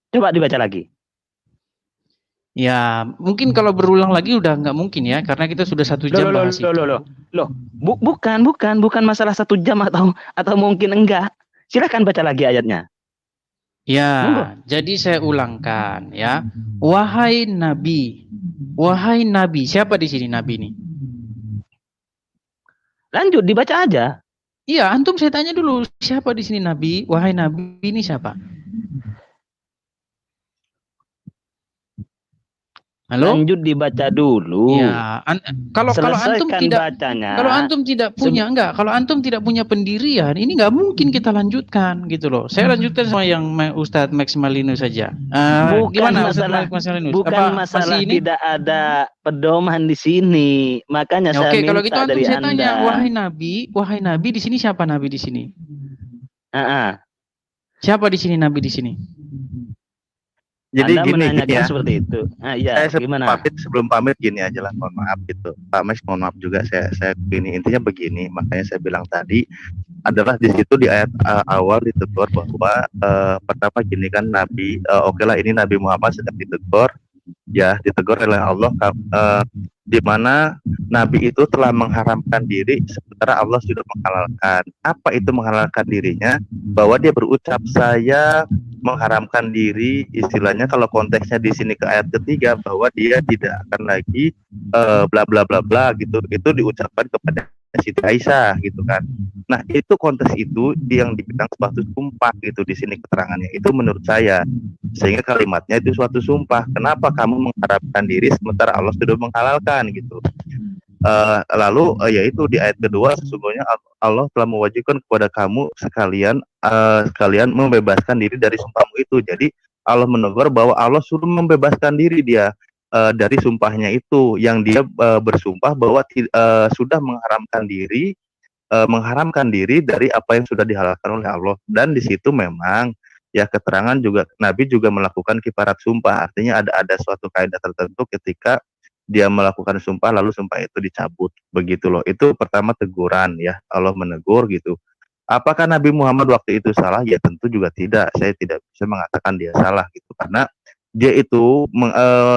Coba dibaca lagi. Ya, mungkin kalau berulang lagi udah nggak mungkin ya, karena kita sudah 1 jam bahas itu. Bukan masalah 1 jam atau mungkin enggak. Silakan baca lagi ayatnya. Ya, jadi saya ulangkan ya. Wahai Nabi, siapa di sini Nabi ini? Lanjut dibaca aja. Iya, antum saya tanya dulu, siapa di sini Nabi? Wahai Nabi ini siapa? Halo? Lanjut dibaca dulu. Ya, kalau antum tidak punya pendirian, ini nggak mungkin kita lanjutkan gitu loh. Saya lanjutkan sama yang Ustadz Max Malino saja. Gimana Ustadz Max Malino? Bukan masalah tidak ada pedoman di sini. Makanya saya minta kalau gitu antum dari saya Anda. tanya, wahai Nabi di sini siapa Nabi di sini? Siapa di sini Nabi di sini? Jadi Anda gini ya, seperti itu. Ya, gimana? Sebelum pamit gini aja lah, mohon maaf gitu. Pak Mas, mohon maaf juga saya begini. Intinya begini, makanya saya bilang tadi adalah di situ di ayat awal ditegur bahwa pertama gini kan Nabi, oke lah ini Nabi Muhammad sedang ditegur ya ditegur oleh Allah, di mana Nabi itu telah mengharamkan diri sementara Allah sudah menghalalkan. Apa itu menghalalkan dirinya? Bahwa dia berucap, saya mengharamkan diri, istilahnya kalau konteksnya di sini ke ayat ketiga, bahwa dia tidak akan lagi bla bla bla bla gitu. Itu diucapkan kepada Siti Aisyah gitu kan. Nah, itu konteks itu yang dibilang suatu sumpah gitu di sini keterangannya. Itu menurut saya. Sehingga kalimatnya itu suatu sumpah. Kenapa kamu mengharapkan diri sementara Allah sudah menghalalkan gitu. Lalu yaitu di ayat kedua, sesungguhnya Allah telah mewajibkan kepada kamu sekalian membebaskan diri dari sumpahmu itu. Jadi Allah menegur bahwa Allah suruh membebaskan diri dia dari sumpahnya itu, yang dia bersumpah bahwa sudah mengharamkan diri dari apa yang sudah dihalalkan oleh Allah. Dan di situ memang ya keterangan juga Nabi juga melakukan kifarat sumpah, artinya ada suatu kaidah tertentu ketika dia melakukan sumpah lalu sumpah itu dicabut, begitu loh. Itu pertama teguran ya, Allah menegur gitu. Apakah Nabi Muhammad waktu itu salah? Ya tentu juga tidak. Saya tidak bisa mengatakan dia salah gitu, karena dia itu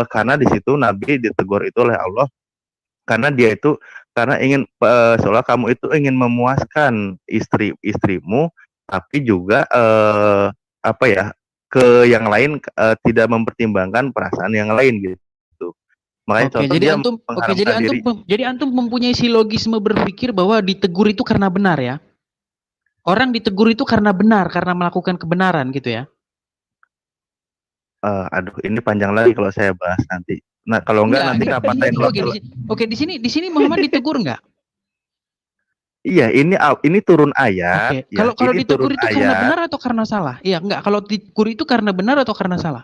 karena di situ Nabi ditegur itu oleh Allah karena dia itu ingin seolah kamu itu ingin memuaskan istrimu, tapi juga apa ya, ke yang lain tidak mempertimbangkan perasaan yang lain gitu. Makanya contoh dia mengharamkan diri. Jadi antum mempunyai silogisme berpikir bahwa ditegur itu karena benar ya. Orang ditegur itu karena benar, karena melakukan kebenaran gitu ya. Aduh, ini panjang lagi kalau saya bahas nanti. Nah, kalau enggak nanti kapan Oke, di sini Muhammad ditegur enggak? Iya, ini turun ayat. Oke. Kalau ditegur itu karena benar atau karena salah? Iya, enggak. Kalau ditegur itu karena benar atau karena salah?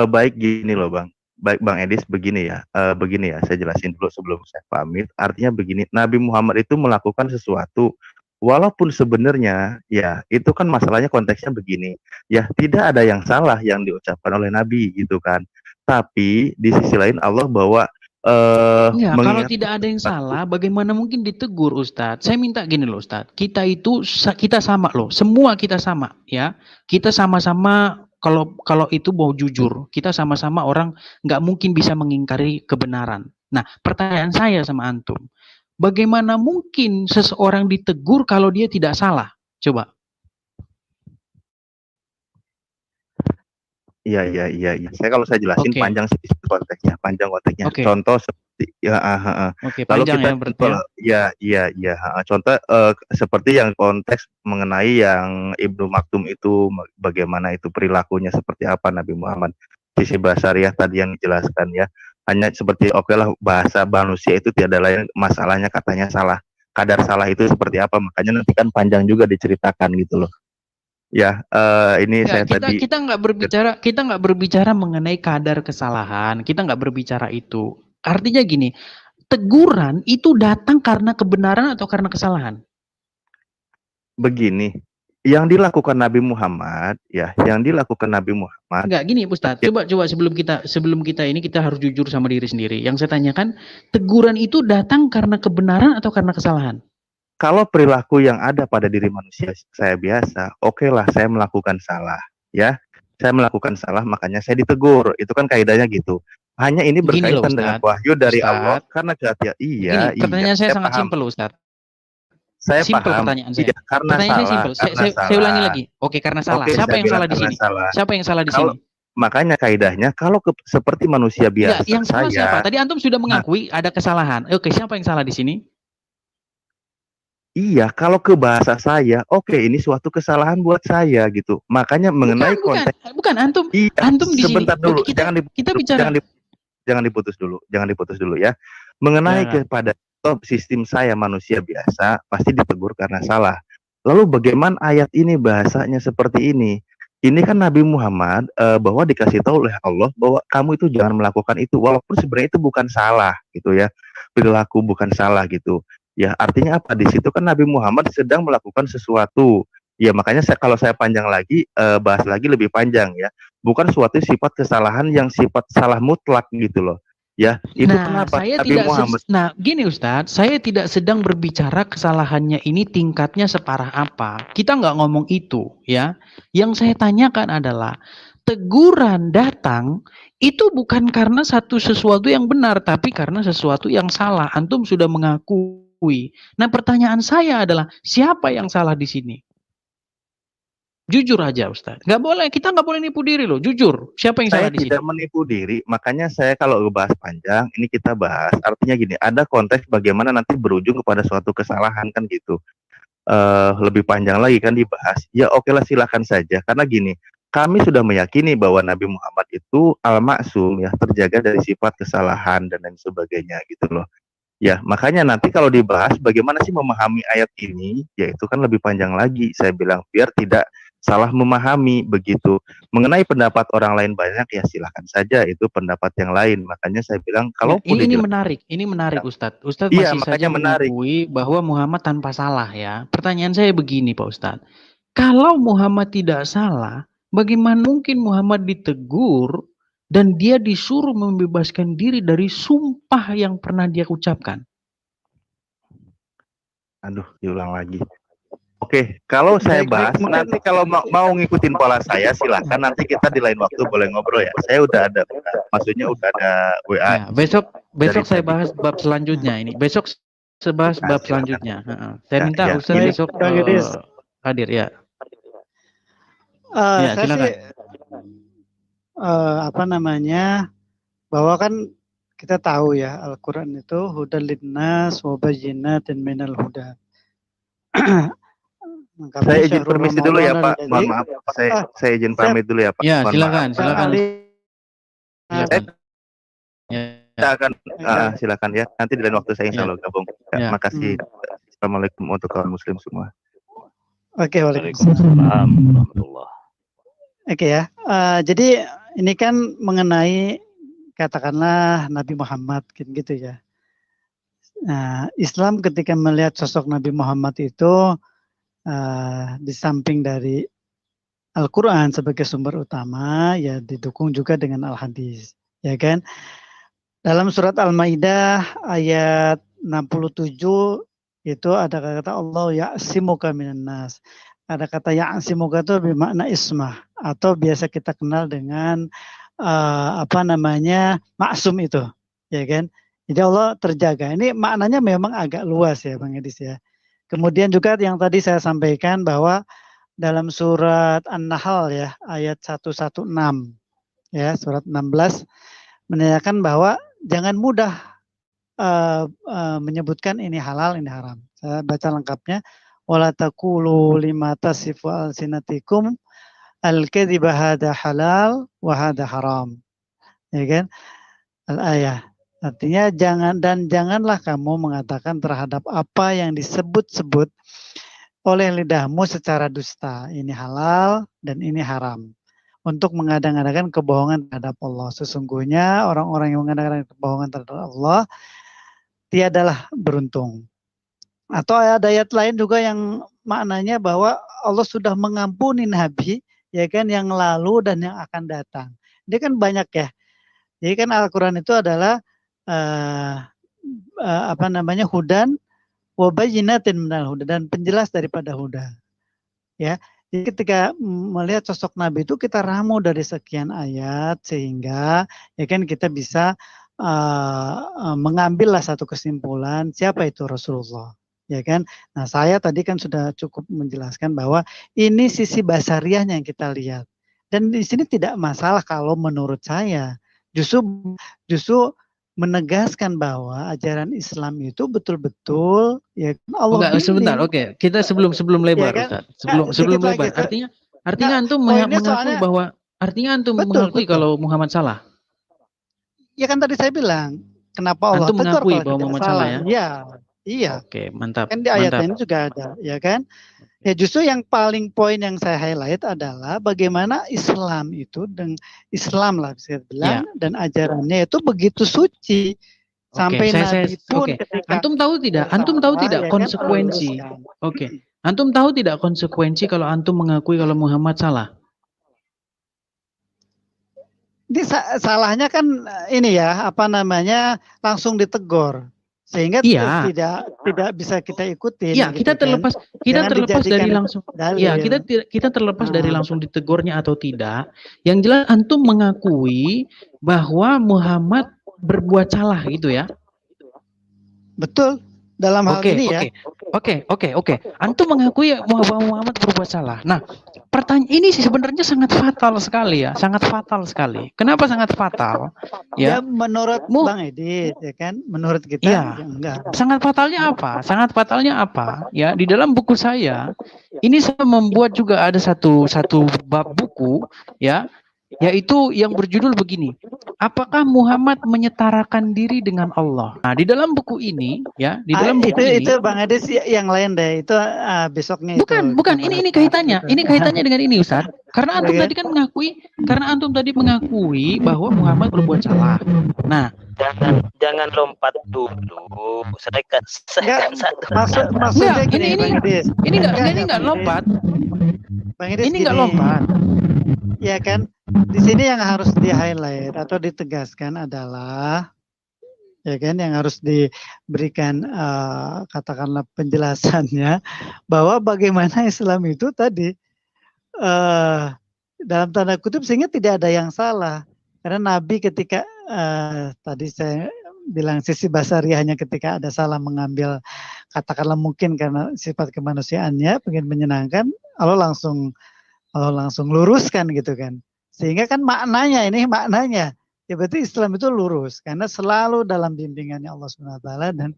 Baik gini loh, Bang. Baik Bang Edis, begini ya. Saya jelasin dulu sebelum saya pamit. Artinya begini, Nabi Muhammad itu melakukan sesuatu walaupun sebenarnya ya itu kan masalahnya konteksnya begini. Ya, tidak ada yang salah yang diucapkan oleh Nabi gitu kan. Tapi di sisi lain Allah bahwa ya, kalau tidak ada yang salah, bagaimana mungkin ditegur, Ustadz? Saya minta gini loh, Ustadz. Kita sama loh, semua kita sama, ya. Kita sama-sama kalau itu mau jujur, kita sama-sama orang nggak mungkin bisa mengingkari kebenaran. Nah, pertanyaan saya sama antum, bagaimana mungkin seseorang ditegur kalau dia tidak salah? Coba. Iya. Kalau saya jelasin panjang sih konteksnya, Okay. Contoh seperti lalu kita contoh seperti yang konteks mengenai yang Ibnu Maktum itu, bagaimana itu perilakunya seperti apa Nabi Muhammad. Sisi basariah tadi yang dijelaskan ya. Hanya seperti lah bahasa manusia itu tiada lain, masalahnya katanya salah. Kadar salah itu seperti apa? Makanya nanti kan panjang juga diceritakan gitu loh. Ya, ini ya, kita nggak berbicara mengenai kadar kesalahan, kita nggak berbicara itu. Artinya gini, teguran itu datang karena kebenaran atau karena kesalahan? Begini, yang dilakukan Nabi Muhammad, Enggak, gini Ustadz, coba sebelum kita ini kita harus jujur sama diri sendiri. Yang saya tanyakan, teguran itu datang karena kebenaran atau karena kesalahan? Kalau perilaku yang ada pada diri manusia saya biasa, okelah saya melakukan salah, ya. Saya melakukan salah, makanya saya ditegur. Itu kan kaidahnya gitu. Hanya ini berkaitan dengan wahyu dari Allah karena kehati-hati. Iya. Pertanyaan saya sangat simpel, Ustadz. Saya simpel paham. Pertanyaan saya. Iya, karena pertanyaan salah. Saya simpel. Saya ulangi lagi. Oke, karena salah. Siapa yang salah di sini? Siapa yang salah di sini? Makanya kaidahnya kalau seperti manusia biasa. Yang salah siapa? Tadi antum sudah mengakui ada kesalahan. Oke, siapa yang salah di sini? Iya, kalau ke bahasa saya, oke, ini suatu kesalahan buat saya gitu. Makanya mengenai konteks. Bukan antum. Iya, antum di sebentar sini. dulu. Kita bicara. Jangan diputus dulu ya. Mengenai kepada sistem saya manusia biasa pasti ditegur karena salah. Lalu bagaimana ayat ini bahasanya seperti ini? Ini kan Nabi Muhammad bahwa dikasih tahu oleh Allah bahwa kamu itu jangan melakukan itu, walaupun sebenarnya itu bukan salah gitu ya. Perilaku bukan salah gitu. Ya, artinya apa? Di situ kan Nabi Muhammad sedang melakukan sesuatu. Ya, makanya kalau saya panjang lagi, bahas lagi lebih panjang ya. Bukan suatu sifat kesalahan yang sifat salah mutlak gitu loh. Ya, itu kenapa Nabi Muhammad. Gini Ustadz, saya tidak sedang berbicara kesalahannya ini tingkatnya separah apa. Kita nggak ngomong itu ya. Yang saya tanyakan adalah teguran datang itu bukan karena sesuatu yang benar, tapi karena sesuatu yang salah. Antum sudah mengakui. Nah, pertanyaan saya adalah siapa yang salah di sini? Jujur aja, Ustaz. Kita nggak boleh nipu diri loh. Jujur, siapa yang salah Saya di sini? tidak menipu diri, makanya saya kalau bahas panjang, ini kita bahas. Artinya gini, ada konteks bagaimana nanti berujung kepada suatu kesalahan kan gitu. Lebih panjang lagi kan dibahas. Ya oke lah, silakan saja. Karena gini, kami sudah meyakini bahwa Nabi Muhammad itu al-maksum ya, terjaga dari sifat kesalahan dan lain sebagainya gitu loh. Ya, makanya nanti kalau dibahas bagaimana sih memahami ayat ini, ya itu kan lebih panjang lagi. Saya bilang biar tidak salah memahami begitu. Mengenai pendapat orang lain banyak ya silahkan saja, itu pendapat yang lain. Makanya saya bilang Ya, kalaupun ini dijelaskan, menarik Ustadz. Ustadz iya masih makanya saja menarik. mengakui bahwa Muhammad tanpa salah ya. Pertanyaan saya begini Pak Ustadz. Kalau Muhammad tidak salah, bagaimana mungkin Muhammad ditegur dan dia disuruh membebaskan diri dari sumpah yang pernah dia ucapkan? Aduh, diulang lagi. Oke, kalau saya bahas, nanti kalau mau ngikutin pola saya silahkan, nanti kita di lain waktu boleh ngobrol ya. Saya udah ada, maksudnya udah ada WA. Ya, besok saya bahas bab selanjutnya ini. Besok saya bahas bab selanjutnya. Saya minta Ustaz besok hadir ya. Ya, Saya silakan. sih, bahwa kan kita tahu ya Al-Quran itu hudan linnas wa bayyinatin minal huda. Saya izin permisi dulu ya Pak. Mohon maaf, saya izin pamit dulu ya Pak. Ya, Mohon silakan. Kita akan silakan ya. Nanti di lain waktu saya insya Allah gabung. Ya, makasih. Assalamualaikum untuk kaum muslim semua. Oke, waalaikumsalam warahmatullahi. Oke ya. Jadi ini kan mengenai katakanlah Nabi Muhammad gitu ya. Nah, Islam ketika melihat sosok Nabi Muhammad itu di samping dari Al-Quran sebagai sumber utama, ya didukung juga dengan Al-Hadis, ya kan? Dalam surat Al-Maidah ayat 67 itu ada kata Allah ya'simuka minan nas. Ada kata ya'simuka itu bermakna ismah atau biasa kita kenal dengan maksum itu, ya kan? Jadi Allah terjaga. Ini maknanya memang agak luas ya Bang Edis ya. Kemudian juga yang tadi saya sampaikan bahwa dalam surat An-Nahl ya ayat 116 ya surat 16 menanyakan bahwa jangan mudah menyebutkan ini halal ini haram. Saya baca lengkapnya, wala taqulu lima tasifu alsinatikum al-kadhiba hadza halal wa hadza haram. Ya kan? Al-ayah. Artinya janganlah kamu mengatakan terhadap apa yang disebut-sebut oleh lidahmu secara dusta. Ini halal dan ini haram. Untuk mengadang-adakan kebohongan terhadap Allah. Sesungguhnya orang-orang yang mengadang-adakan kebohongan terhadap Allah tiadalah beruntung. Atau ada ayat lain juga yang maknanya bahwa Allah sudah mengampuni Nabi, ya kan, yang lalu dan yang akan datang. Dia kan banyak ya. Jadi kan Al-Quran itu adalah hudan wa bayyinatin minal huda, dan penjelas daripada huda. Ya. Jadi ketika melihat sosok Nabi itu kita ramu dari sekian ayat sehingga ya kan kita bisa mengambillah satu kesimpulan siapa itu Rasulullah, ya kan. Nah, saya tadi kan sudah cukup menjelaskan bahwa ini sisi basariahnya yang kita lihat. Dan di sini tidak masalah kalau menurut saya justru menegaskan bahwa ajaran Islam itu betul-betul ya Allah sebentar, oke. Kita sebelum lebar, ya kan? Ustaz. Sebelum lebar. Artinya antum mengakui bahwa mengakui kalau Muhammad salah. Ya kan tadi saya bilang, kenapa Allah antum mengakui bahwa Muhammad salah ya? Iya. Oke, mantap. Kan di ayat ini juga ada, ya kan? Ya justru yang paling poin yang saya highlight adalah bagaimana Islam itu dan Islam lah bisa bilang dan ajarannya itu begitu suci sampai Nabi pun ketika Antum tahu tidak konsekuensi? Antum tahu tidak konsekuensi kalau antum mengakui kalau Muhammad salah? Ini salahnya kan ini ya langsung ditegur. Sehingga Iya. tidak bisa kita ikutin. Iya, gitu kita kan. terlepas Jangan dari dijadikan langsung. dalil. Ya, kita terlepas dari Ah. langsung ditegurnya atau tidak. Yang jelas antum mengakui bahwa Muhammad berbuat salah gitu ya. Betul. Dalam hal ini ya. Oke. Antum mengakui bahwa Muhammad berbuat salah. Nah, pertanyaan ini sih sebenarnya sangat fatal sekali ya, sangat fatal sekali. Kenapa sangat fatal? Ya, Ya, menurut Bang Edit ya kan, menurut kita ya, ya enggak. sangat fatalnya apa? Sangat fatalnya apa? Ya, di dalam buku saya ini saya membuat juga ada satu bab buku ya, yaitu yang berjudul begini. Apakah Muhammad menyetarakan diri dengan Allah? Nah, di dalam buku ini ya, di dalam buku ini Itu Bang Edit yang lain deh. Itu besoknya bukan, ini kaitannya. Ini kaitannya dengan ini, Ustaz. Karena antum tadi kan mengakui bahwa Muhammad berbuat salah. Nah, Jangan lompat dulu. Selesaikan satu. Maksudnya gini, Bang Edit. Ini enggak lompat. Bang Edit, Ini enggak lompat. Ya kan, di sini yang harus di-highlight atau ditegaskan adalah, ya kan, yang harus diberikan katakanlah penjelasannya bahwa bagaimana Islam itu tadi dalam tanda kutip sehingga tidak ada yang salah, karena Nabi ketika tadi saya bilang sisi basariahnya ketika ada salah mengambil katakanlah mungkin karena sifat kemanusiaannya pengen menyenangkan, Allah langsung luruskan gitu kan. Sehingga kan maknanya ya berarti Islam itu lurus karena selalu dalam bimbingannya Allah SWT dan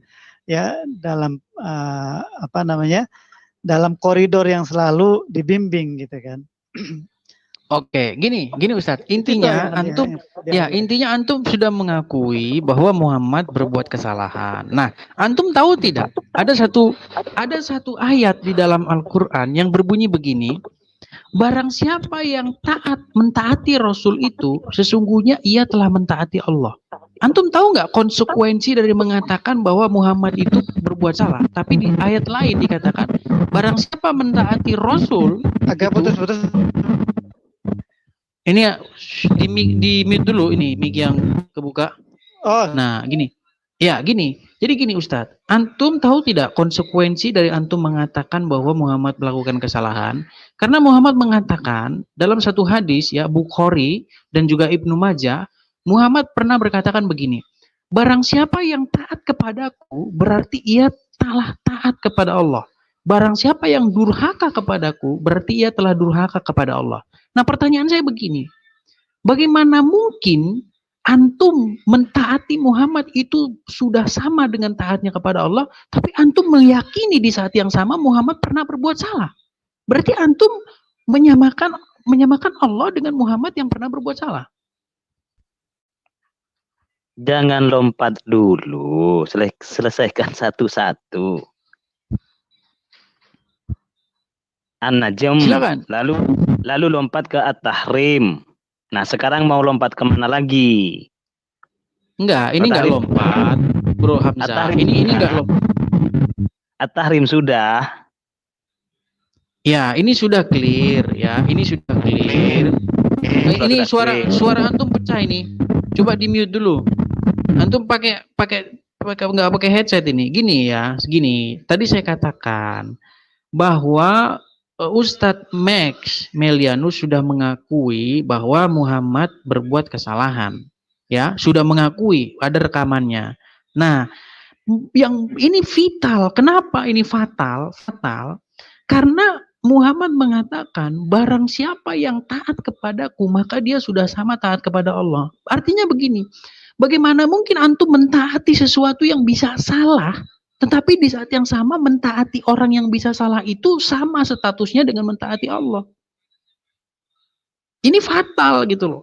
ya dalam dalam koridor yang selalu dibimbing gitu kan. Oke, gini Ustadz. Intinya antum sudah mengakui bahwa Muhammad berbuat kesalahan. Nah, antum tahu tidak? Ada satu ayat di dalam Al-Qur'an yang berbunyi begini. Barang siapa yang mentaati Rasul itu, sesungguhnya ia telah mentaati Allah. Antum tahu nggak konsekuensi dari mengatakan bahwa Muhammad itu berbuat salah? Tapi di ayat lain dikatakan, barang siapa mentaati Rasul, agak putus-putus. Ini di mute dulu ini mic yang kebuka. Oh. Nah, gini. Jadi gini Ustadz, antum tahu tidak konsekuensi dari antum mengatakan bahwa Muhammad melakukan kesalahan? Karena Muhammad mengatakan dalam satu hadis ya, Bukhari dan juga Ibnu Majah, Muhammad pernah berkatakan begini, barang siapa yang taat kepadaku, berarti ia telah taat kepada Allah. Barang siapa yang durhaka kepadaku, berarti ia telah durhaka kepada Allah. Nah, pertanyaan saya begini, bagaimana mungkin antum mentaati Muhammad itu sudah sama dengan taatnya kepada Allah, tapi antum meyakini di saat yang sama Muhammad pernah berbuat salah? Berarti antum menyamakan Allah dengan Muhammad yang pernah berbuat salah. Jangan lompat dulu, selesaikan satu-satu. An-Najm, lalu lompat ke At-Tahrim. Nah, sekarang mau lompat kemana lagi? Enggak, ini enggak lompat, Bro Hamzah. Ini enggak lompat. At-Tahrim sudah. Ya, ini sudah clear ya. Ini sudah clear. Ini suara antum pecah ini. Coba di mute dulu. Antum pakai nggak pakai headset ini. Gini ya, segini. Tadi saya katakan bahwa Ustadz Max Melianus sudah mengakui bahwa Muhammad berbuat kesalahan. Ya, sudah mengakui, ada rekamannya. Nah, yang ini vital. Kenapa ini fatal? Fatal karena Muhammad mengatakan barang siapa yang taat kepadaku maka dia sudah sama taat kepada Allah. Artinya begini, bagaimana mungkin antum mentaati sesuatu yang bisa salah, tetapi di saat yang sama mentaati orang yang bisa salah itu sama statusnya dengan mentaati Allah. Ini fatal gitu loh.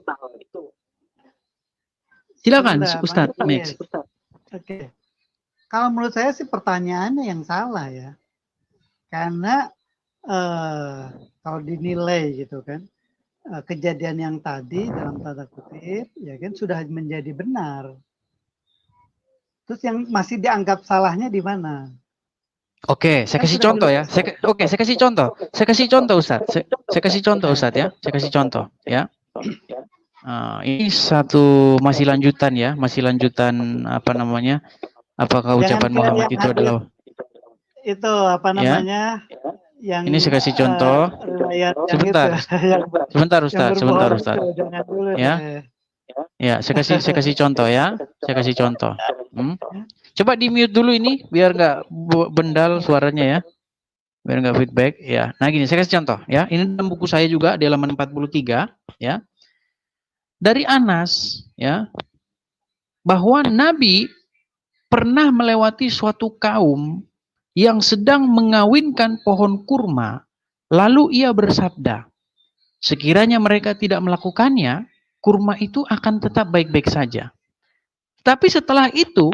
Silakan Ustadz Max. Oke. Kalau menurut saya sih pertanyaannya yang salah ya. Karena kalau dinilai gitu kan, kejadian yang tadi dalam tanda kutip ya kan sudah menjadi benar. Terus yang masih dianggap salahnya di mana? Oke, saya kasih contoh ya. Saya kasih contoh. Saya kasih contoh Ustaz. Saya kasih contoh Ustaz ya. Saya kasih contoh ya. Ini masih lanjutan ya, masih lanjutan apa namanya? Apakah ucapan Muhammad itu adalah itu apa namanya? Yang ini saya kasih contoh. Sebentar. Sebentar Ustaz, sebentar Ustaz. Ya. Ya, saya kasih contoh ya. Saya kasih contoh. Coba di mute dulu ini biar nggak bendal suaranya ya. Biar nggak feedback ya. Nah gini, saya kasih contoh ya. Ini dalam buku saya juga di halaman 43 ya. Dari Anas ya, bahwa Nabi pernah melewati suatu kaum yang sedang mengawinkan pohon kurma, lalu ia bersabda, sekiranya mereka tidak melakukannya, kurma itu akan tetap baik-baik saja. Tapi setelah itu,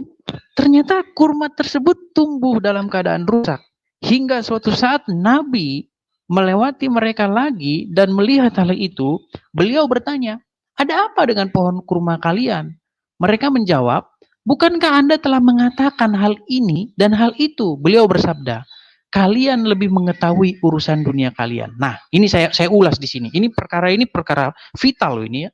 ternyata kurma tersebut tumbuh dalam keadaan rusak. Hingga suatu saat Nabi melewati mereka lagi dan melihat hal itu, beliau bertanya, ada apa dengan pohon kurma kalian? Mereka menjawab, bukankah Anda telah mengatakan hal ini dan hal itu? Beliau bersabda, kalian lebih mengetahui urusan dunia kalian. Nah, ini saya ulas di sini. Ini perkara vital loh ini ya.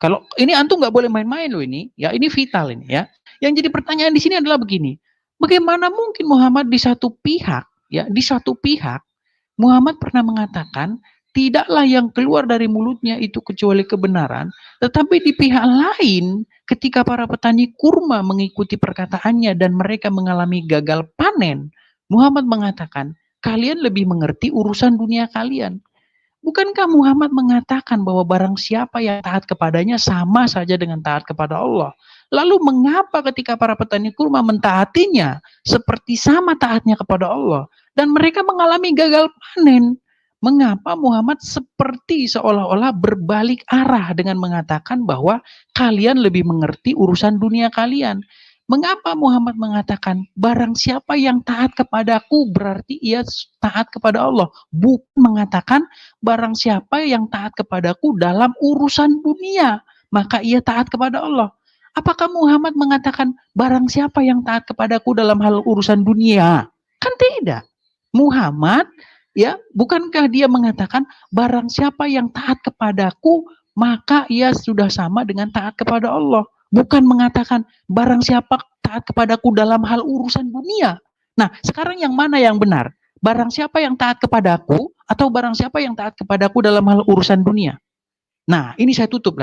Kalau ini antum nggak boleh main-main loh ini. Ya, ini vital ini ya. Yang jadi pertanyaan di sini adalah begini. Bagaimana mungkin Muhammad di satu pihak Muhammad pernah mengatakan tidaklah yang keluar dari mulutnya itu kecuali kebenaran, tetapi di pihak lain ketika para petani kurma mengikuti perkataannya dan mereka mengalami gagal panen, Muhammad mengatakan, kalian lebih mengerti urusan dunia kalian. Bukankah Muhammad mengatakan bahwa barang siapa yang taat kepadanya sama saja dengan taat kepada Allah? Lalu mengapa ketika para petani kurma mentaatinya seperti sama taatnya kepada Allah dan mereka mengalami gagal panen? Mengapa Muhammad seperti seolah-olah berbalik arah dengan mengatakan bahwa kalian lebih mengerti urusan dunia kalian? Mengapa Muhammad mengatakan barang siapa yang taat kepadaku berarti ia taat kepada Allah? Bukan mengatakan barang siapa yang taat kepadaku dalam urusan dunia, maka ia taat kepada Allah. Apakah Muhammad mengatakan barang siapa yang taat kepadaku dalam hal urusan dunia? Kan tidak. Muhammad ya, bukankah dia mengatakan barang siapa yang taat kepadaku maka ia sudah sama dengan taat kepada Allah. Bukan mengatakan barang siapa taat kepadaku dalam hal urusan dunia. Nah, sekarang yang mana yang benar? Barang siapa yang taat kepadaku atau barang siapa yang taat kepadaku dalam hal urusan dunia? Nah, ini saya tutup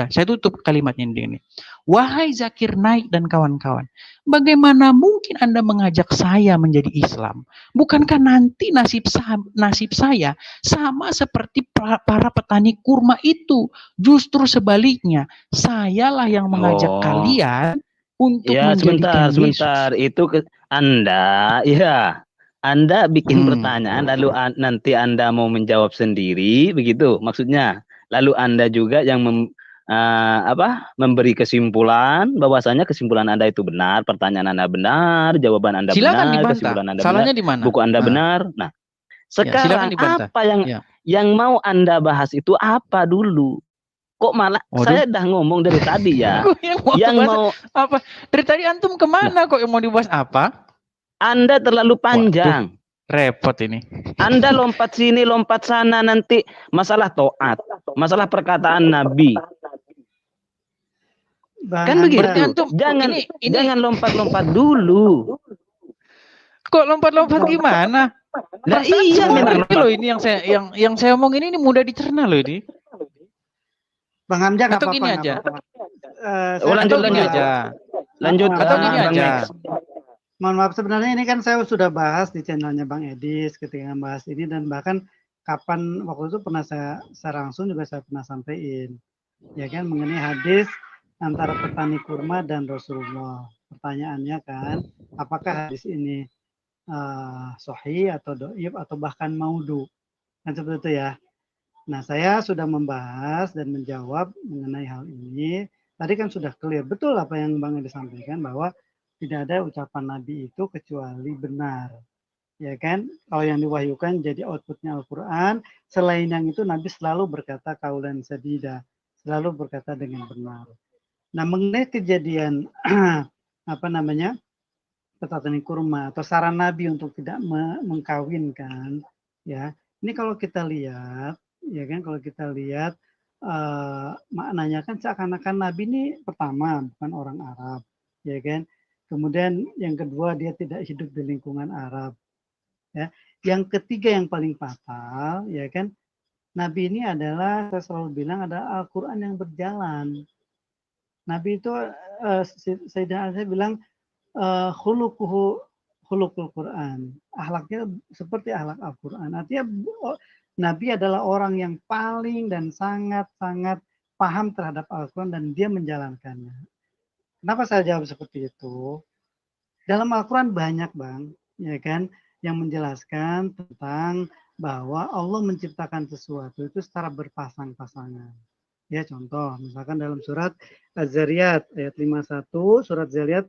kalimatnya ini. Wahai Zakir Naik dan kawan-kawan, bagaimana mungkin Anda mengajak saya menjadi Islam? Bukankah nanti nasib saya sama seperti para petani kurma itu? Justru sebaliknya, sayalah yang mengajak kalian untuk menjadikan sebentar. Itu Anda bikin pertanyaan lalu nanti Anda mau menjawab sendiri, begitu maksudnya. Lalu Anda juga yang memberi kesimpulan bahwasanya kesimpulan Anda itu benar, pertanyaan Anda benar, jawaban Anda silakan benar, dibantah. kesimpulan Anda Salahnya benar, di mana? buku Anda benar. Nah, sekarang apa yang mau Anda bahas itu apa dulu? Kok malah saya udah ngomong dari tadi ya. yang mau apa? Dari tadi antum kemana kok yang mau dibahas apa? Anda terlalu panjang. Repot ini. Anda lompat sini, lompat sana, nanti masalah taat, masalah perkataan Nabi. Kan begitu. Antum, jangan lompat-lompat dulu. Kok lompat-lompat gimana? Nah, iya memang loh ini yang saya omong ini mudah dicerna loh ini. Bang Hamzah atau gini aja. Lanjut aja. Lanjut atau gini aja. Mohon maaf, sebenarnya ini kan saya sudah bahas di channelnya Bang Edis ketika membahas ini, dan bahkan kapan waktu itu pernah saya langsung juga saya pernah sampaikan ya kan mengenai hadis antara petani kurma dan Rasulullah. Pertanyaannya kan, apakah hadis ini sahih atau dhaif atau bahkan maudhu, kan seperti itu ya. Nah, saya sudah membahas dan menjawab mengenai hal ini. Tadi kan sudah clear betul apa yang Bang Edis sampaikan, bahwa tidak ada ucapan Nabi itu kecuali benar, ya kan? Kalau yang diwahyukan jadi outputnya Al-Quran. Selain yang itu Nabi selalu berkata kaulan sadida, selalu berkata dengan benar. Nah, mengenai kejadian petani kurma atau saran Nabi untuk tidak mengkawinkan, ya. Ini kalau kita lihat, ya kan? Kalau kita lihat maknanya kan seakan-akan Nabi ini pertama bukan orang Arab, ya kan? Kemudian yang kedua, dia tidak hidup di lingkungan Arab. Ya. Yang ketiga yang paling fatal, ya kan, Nabi ini adalah, saya selalu bilang, adalah Al-Quran yang berjalan. Nabi itu, Sayyidina Ali bilang, khuluquhu khuluqul Quran. Akhlaknya seperti akhlak Al-Quran. Artinya Nabi adalah orang yang paling dan sangat-sangat paham terhadap Al-Quran dan dia menjalankannya. Kenapa saya jawab seperti itu? Dalam Al-Quran banyak, Bang, ya kan, yang menjelaskan tentang bahwa Allah menciptakan sesuatu itu secara berpasang-pasangan. Ya, contoh, misalkan dalam surat Az-Zariyat ayat 51, surat Zariyat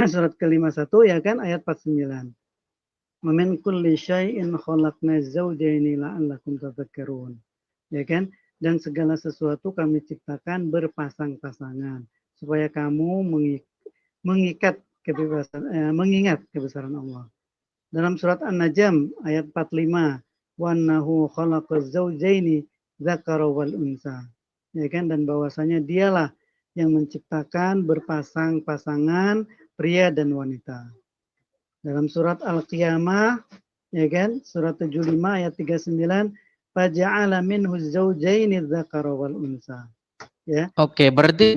surat ke-51 ya kan, ayat 49. Wa min kulli syai'in khalaqna zawjaini la'allakum tadhakkarun. Ya kan? Dan segala sesuatu kami ciptakan berpasang-pasangan supaya kamu mengingat kebesaran Allah. Dalam surat An-Najm ayat 45, wa annahu khalaqaz zawjaini dzakara wal unsa. Ya kan, dan bahwasanya dialah yang menciptakan berpasang-pasangan pria dan wanita. Dalam surat Al-Qiyamah, ya kan, surat 75 ayat 39, faja'ala minhu zawjaini dzakara wal unsa. Ya. Oke, berarti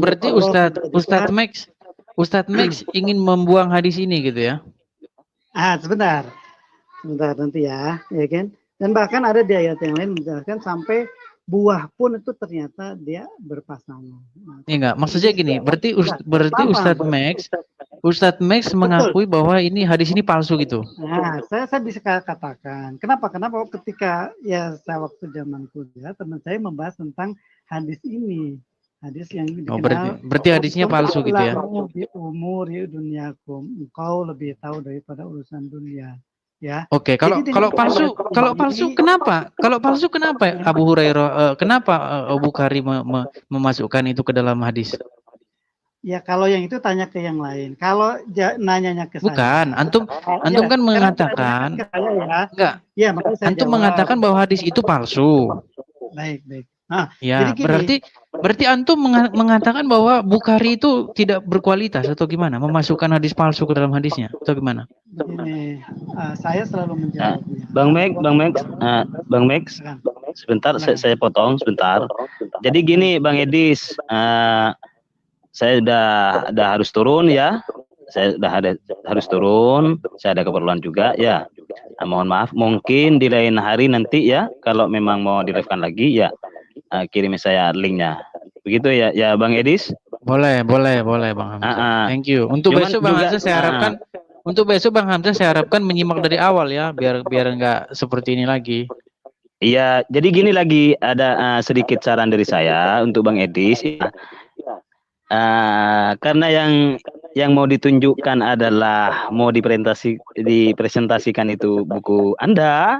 Ustadz Max ingin membuang hadis ini gitu ya? Sebentar nanti ya kan. Dan bahkan ada di ayat yang lain menjelaskan sampai buah pun itu ternyata dia berpasangan. Iya enggak, maksudnya gini, berarti Ustadz Max mengakui bahwa ini hadis ini palsu gitu. Nah, saya bisa katakan. Kenapa? Ketika ya saya waktu zaman kuliah, teman saya membahas tentang hadis ini. Hadis yang dikenal. Berarti hadisnya palsu gitu ya. Di umur duniakum, engkau lebih tahu daripada urusan dunia. Ya. Oke, kalau palsu kenapa? Kalau palsu kenapa Abu Hurairah kenapa Bukhari memasukkan itu ke dalam hadis? Ya kalau yang itu tanya ke yang lain. Kalau nanyanya ke saya. Bukan, antum kan mengatakan enggak. Ya, makanya saya antum jawab. mengatakan bahwa hadis itu palsu. Baik. Nah, ya, jadi berarti antum mengatakan bahwa Bukhari itu tidak berkualitas atau gimana? Memasukkan hadis palsu ke dalam hadisnya atau gimana? Begini, saya selalu menjawabnya. Bang Max, sebentar saya potong sebentar. Jadi gini, Bang Edis, saya udah harus turun ya. Saya harus turun. Saya ada keperluan juga ya. Mohon maaf, mungkin di lain hari nanti ya, kalau memang mau di-live-kan lagi ya. Kirim saya linknya, begitu ya Bang Edis? Boleh Bang Hamzah. Thank you. Untuk besok Bang Hamzah saya harapkan menyimak dari awal ya, biar nggak seperti ini lagi. Iya, jadi gini lagi ada sedikit saran dari saya untuk Bang Edis. Karena yang mau ditunjukkan adalah mau dipresentasikan itu buku Anda.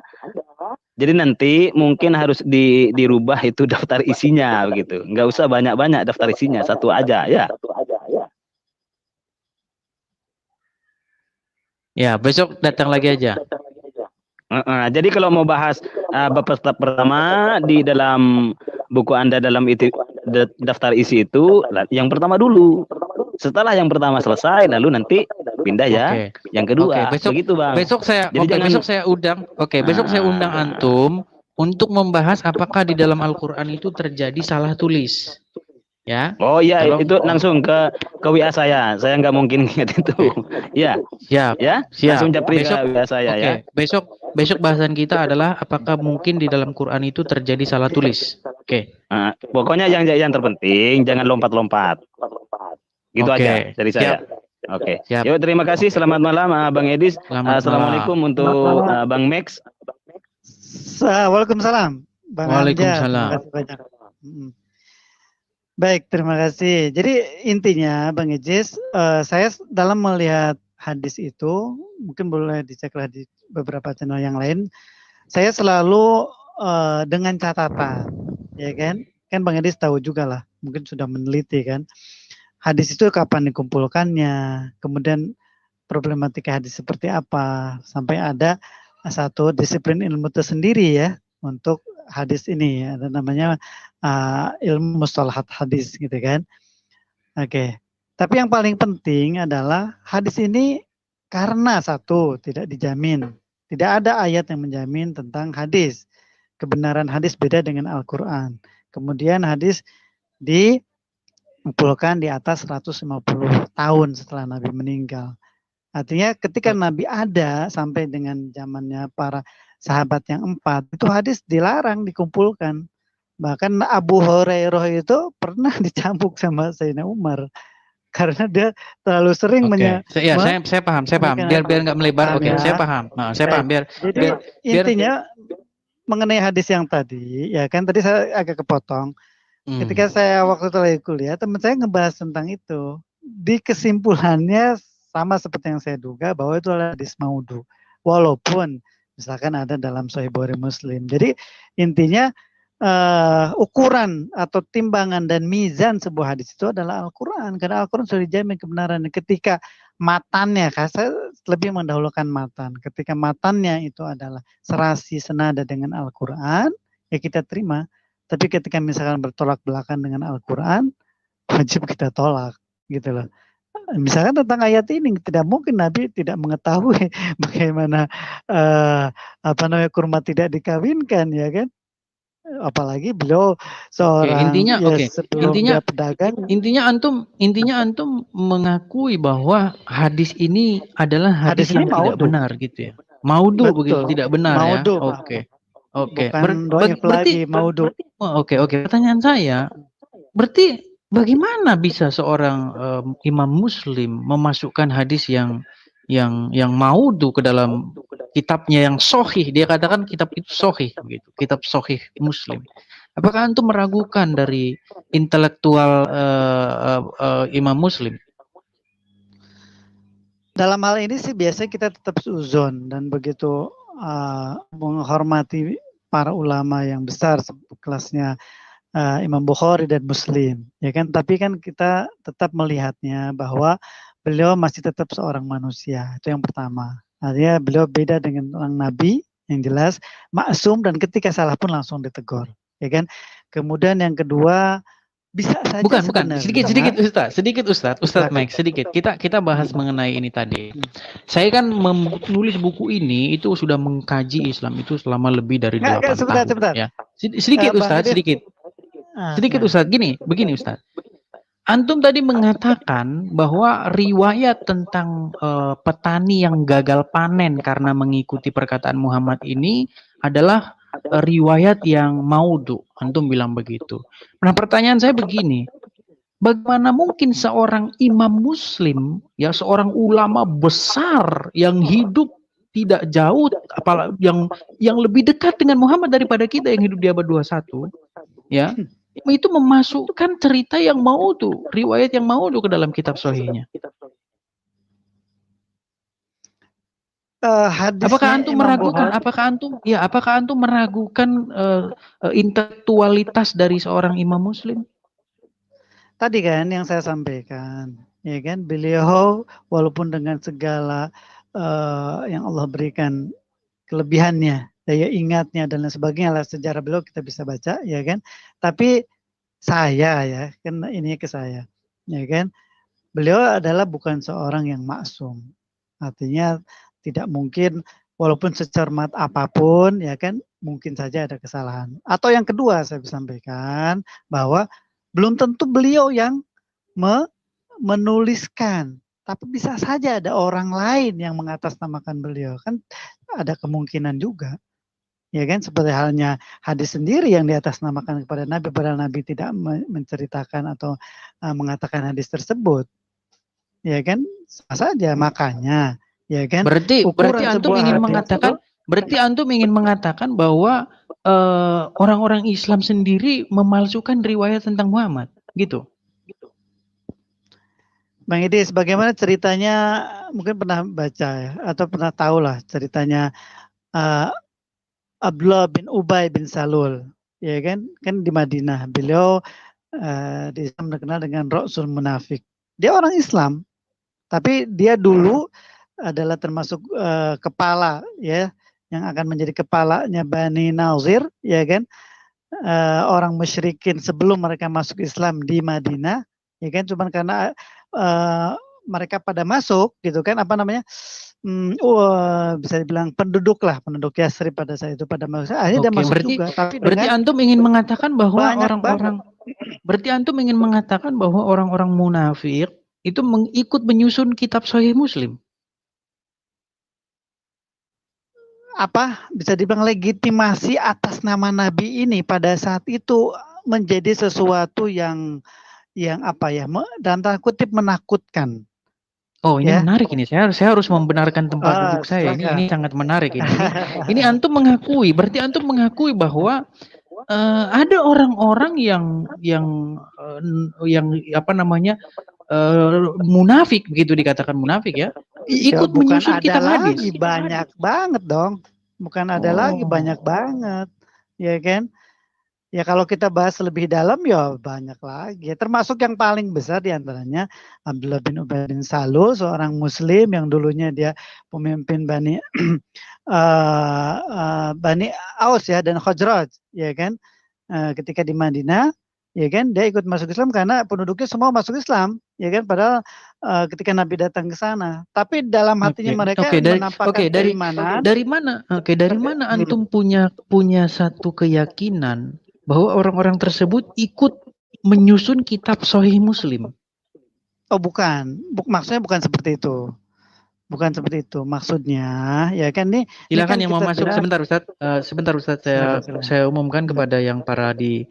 Jadi nanti mungkin harus dirubah itu daftar isinya begitu. Nggak usah banyak-banyak daftar isinya, satu aja ya. Ya, besok datang lagi aja. Jadi kalau mau bahas bab pertama di dalam buku Anda dalam itu daftar isi itu yang pertama dulu. Setelah yang pertama selesai lalu nanti pindah ya yang kedua. Begitu Bang. Besok saya undang antum untuk membahas apakah di dalam Al-Qur'an itu terjadi salah tulis. Ya. Oh iya, itu langsung ke WA saya. Saya nggak mungkin ingat itu. Ya. Siap. Ya. Siap. Langsung japri ke WA saya ya. Besok bahasan kita adalah apakah mungkin di dalam Quran itu terjadi salah tulis. Pokoknya yang terpenting jangan lompat-lompat. Gitu aja dari saya. Oke. Yuk, terima kasih. Selamat malam Bang Edis. Assalamualaikum untuk Bang Max. Waalaikumsalam. Waalaikumsalam. Baik, terima kasih. Jadi intinya Bang Edis, saya dalam melihat hadis itu, mungkin boleh diceklah di beberapa channel yang lain, saya selalu dengan catatan, ya kan? Kan Bang Edis tahu juga lah, mungkin sudah meneliti kan. Hadis itu kapan dikumpulkannya, kemudian problematika hadis seperti apa, sampai ada satu disiplin ilmu tersendiri ya untuk hadis ini, ada namanya ilmu mustalahat hadis gitu kan. Oke. Tapi yang paling penting adalah hadis ini karena satu tidak dijamin, tidak ada ayat yang menjamin tentang hadis. Kebenaran hadis beda dengan Al-Quran. Kemudian hadis dikumpulkan di atas 150 tahun setelah Nabi meninggal. Artinya ketika Nabi ada sampai dengan zamannya para sahabat yang 4, itu hadis dilarang dikumpulkan. Bahkan Abu Hurairah itu pernah dicambuk sama Sayyidina Umar karena dia terlalu sering saya paham. Biar nggak melebar. Oke, saya paham. Nah, saya paham. Jadi intinya mengenai hadis yang tadi, ya kan tadi saya agak kepotong. Ketika saya waktu itu lagi kuliah, teman saya ngebahas tentang itu. Di kesimpulannya sama seperti yang saya duga bahwa itu adalah hadis maudhu. Walaupun misalkan ada dalam Sahih Bukhari Muslim. Jadi intinya ukuran atau timbangan dan mizan sebuah hadis itu adalah Al-Quran. Karena Al-Quran sudah dijamin kebenarannya. Ketika matannya, saya lebih mendahulukan matan. Ketika matannya itu adalah serasi senada dengan Al-Quran, ya kita terima. Tapi ketika misalkan bertolak belakang dengan Al-Quran, wajib kita tolak, gitu loh. Misalkan tentang ayat ini, tidak mungkin Nabi tidak mengetahui bagaimana kurma tidak dikawinkan, ya kan? Apalagi beliau seorang pedagang. Intinya antum mengakui bahwa hadis ini adalah hadis yang tidak benar gitu ya. Maudhu begitu, tidak benar maudhu, ya. Oke. Berarti maudhu. Oke. Pertanyaan saya, berarti bagaimana bisa seorang imam Muslim memasukkan hadis yang maudhu ke dalam kitabnya yang sahih? Dia katakan kitab itu sahih begitu, kitab sahih Muslim. Apakah antum meragukan dari intelektual imam Muslim? Dalam hal ini sih biasanya kita tetap suzon dan begitu menghormati para ulama yang besar kelasnya Imam Bukhari dan Muslim, ya kan? Tapi kan kita tetap melihatnya bahwa beliau masih tetap seorang manusia, itu yang pertama. Artinya beliau beda dengan orang Nabi yang jelas maksum dan ketika salah pun langsung ditegur, ya kan? Kemudian yang kedua bisa saja bukan sedikit Ustaz Mike, sedikit kita bahas mengenai ini tadi. Saya kan menulis buku ini itu sudah mengkaji Islam itu selama lebih dari 8 tahun. Ya. Sedikit Ustaz. Begini Ustaz. Antum tadi mengatakan bahwa riwayat tentang petani yang gagal panen karena mengikuti perkataan Muhammad ini adalah riwayat yang maudhu. Antum bilang begitu. Nah, pertanyaan saya begini. Bagaimana mungkin seorang imam Muslim, ya seorang ulama besar yang hidup tidak jauh, apalagi yang lebih dekat dengan Muhammad daripada kita yang hidup di abad 21, ya, itu memasukkan cerita yang maudhu, riwayat yang maudhu ke dalam kitab sahihnya. Apakah antum meragukan intelektualitas dari seorang imam Muslim? Tadi kan yang saya sampaikan, ya kan, beliau walaupun dengan segala yang Allah berikan kelebihannya, daya ingatnya dan lain sebagainya lah, sejarah beliau kita bisa baca, ya kan. Tapi saya, ya kan, ini ke saya, ya kan, beliau adalah bukan seorang yang maksum. Artinya tidak mungkin walaupun secermat apapun, ya kan, mungkin saja ada kesalahan. Atau yang kedua saya bisa sampaikan bahwa belum tentu beliau yang menuliskan, tapi bisa saja ada orang lain yang mengatasnamakan beliau, kan ada kemungkinan juga, ya kan, seperti halnya hadis sendiri yang diatasnamakan kepada Nabi, padahal Nabi tidak menceritakan atau mengatakan hadis tersebut, ya kan, sama saja. Makanya, ya kan, berarti antum ingin mengatakan bahwa orang-orang Islam sendiri memalsukan riwayat tentang Muhammad, gitu? Bang Idis, bagaimana ceritanya, mungkin pernah baca ya, atau pernah tahu lah ceritanya Abdullah bin Ubay bin Salul, ya kan di Madinah. Beliau di Islam terkenal dengan Rasul Munafik. Dia orang Islam, tapi dia dulu adalah termasuk kepala, ya, yang akan menjadi kepalanya Bani Nazir, ya kan, orang musyrikin sebelum mereka masuk Islam di Madinah, ya kan, cuman karena mereka pada masuk gitu kan, apa namanya, bisa dibilang penduduk Yasrib pada saat itu pada masuk, akhirnya dia Oke, masuk juga, tapi berarti dengan antum ingin mengatakan bahwa banyak banget. berarti antum ingin mengatakan bahwa orang-orang munafik itu ikut menyusun kitab Sahih Muslim. Apa bisa dibilang legitimasi atas nama Nabi ini pada saat itu menjadi sesuatu yang apa ya, dalam tanda kutip menakutkan. Oh, ini Ya. menarik ini. Saya harus membenarkan tempat duduk saya. Ini sangat menarik ini. Ini antum mengakui, berarti antum mengakui bahwa ada orang-orang yang apa namanya, munafik, begitu dikatakan munafik ya, ikut bukan menyusun ada kitab lagi, hadis. banyak banget dong. Bukan ada lagi, banyak banget. Ya kan? Ya kalau kita bahas lebih dalam ya banyak lagi. Termasuk yang paling besar diantaranya Abdullah bin Ubay bin Salul, seorang Muslim yang dulunya dia pemimpin Bani Aus ya dan Khazraj, ya kan? Ketika di Madinah, ya kan, dia ikut masuk Islam karena penduduknya semua masuk Islam, ya kan? Padahal ketika Nabi datang ke sana, tapi dalam hatinya mereka menampakkan keimanan. Dari mana antum punya satu keyakinan bahwa orang-orang tersebut ikut menyusun kitab Sahih Muslim? Oh bukan, maksudnya bukan seperti itu. Bukan seperti itu maksudnya, ya kan nih. Silakan kan yang mau masuk sebentar Ustadz, saya umumkan kepada yang para di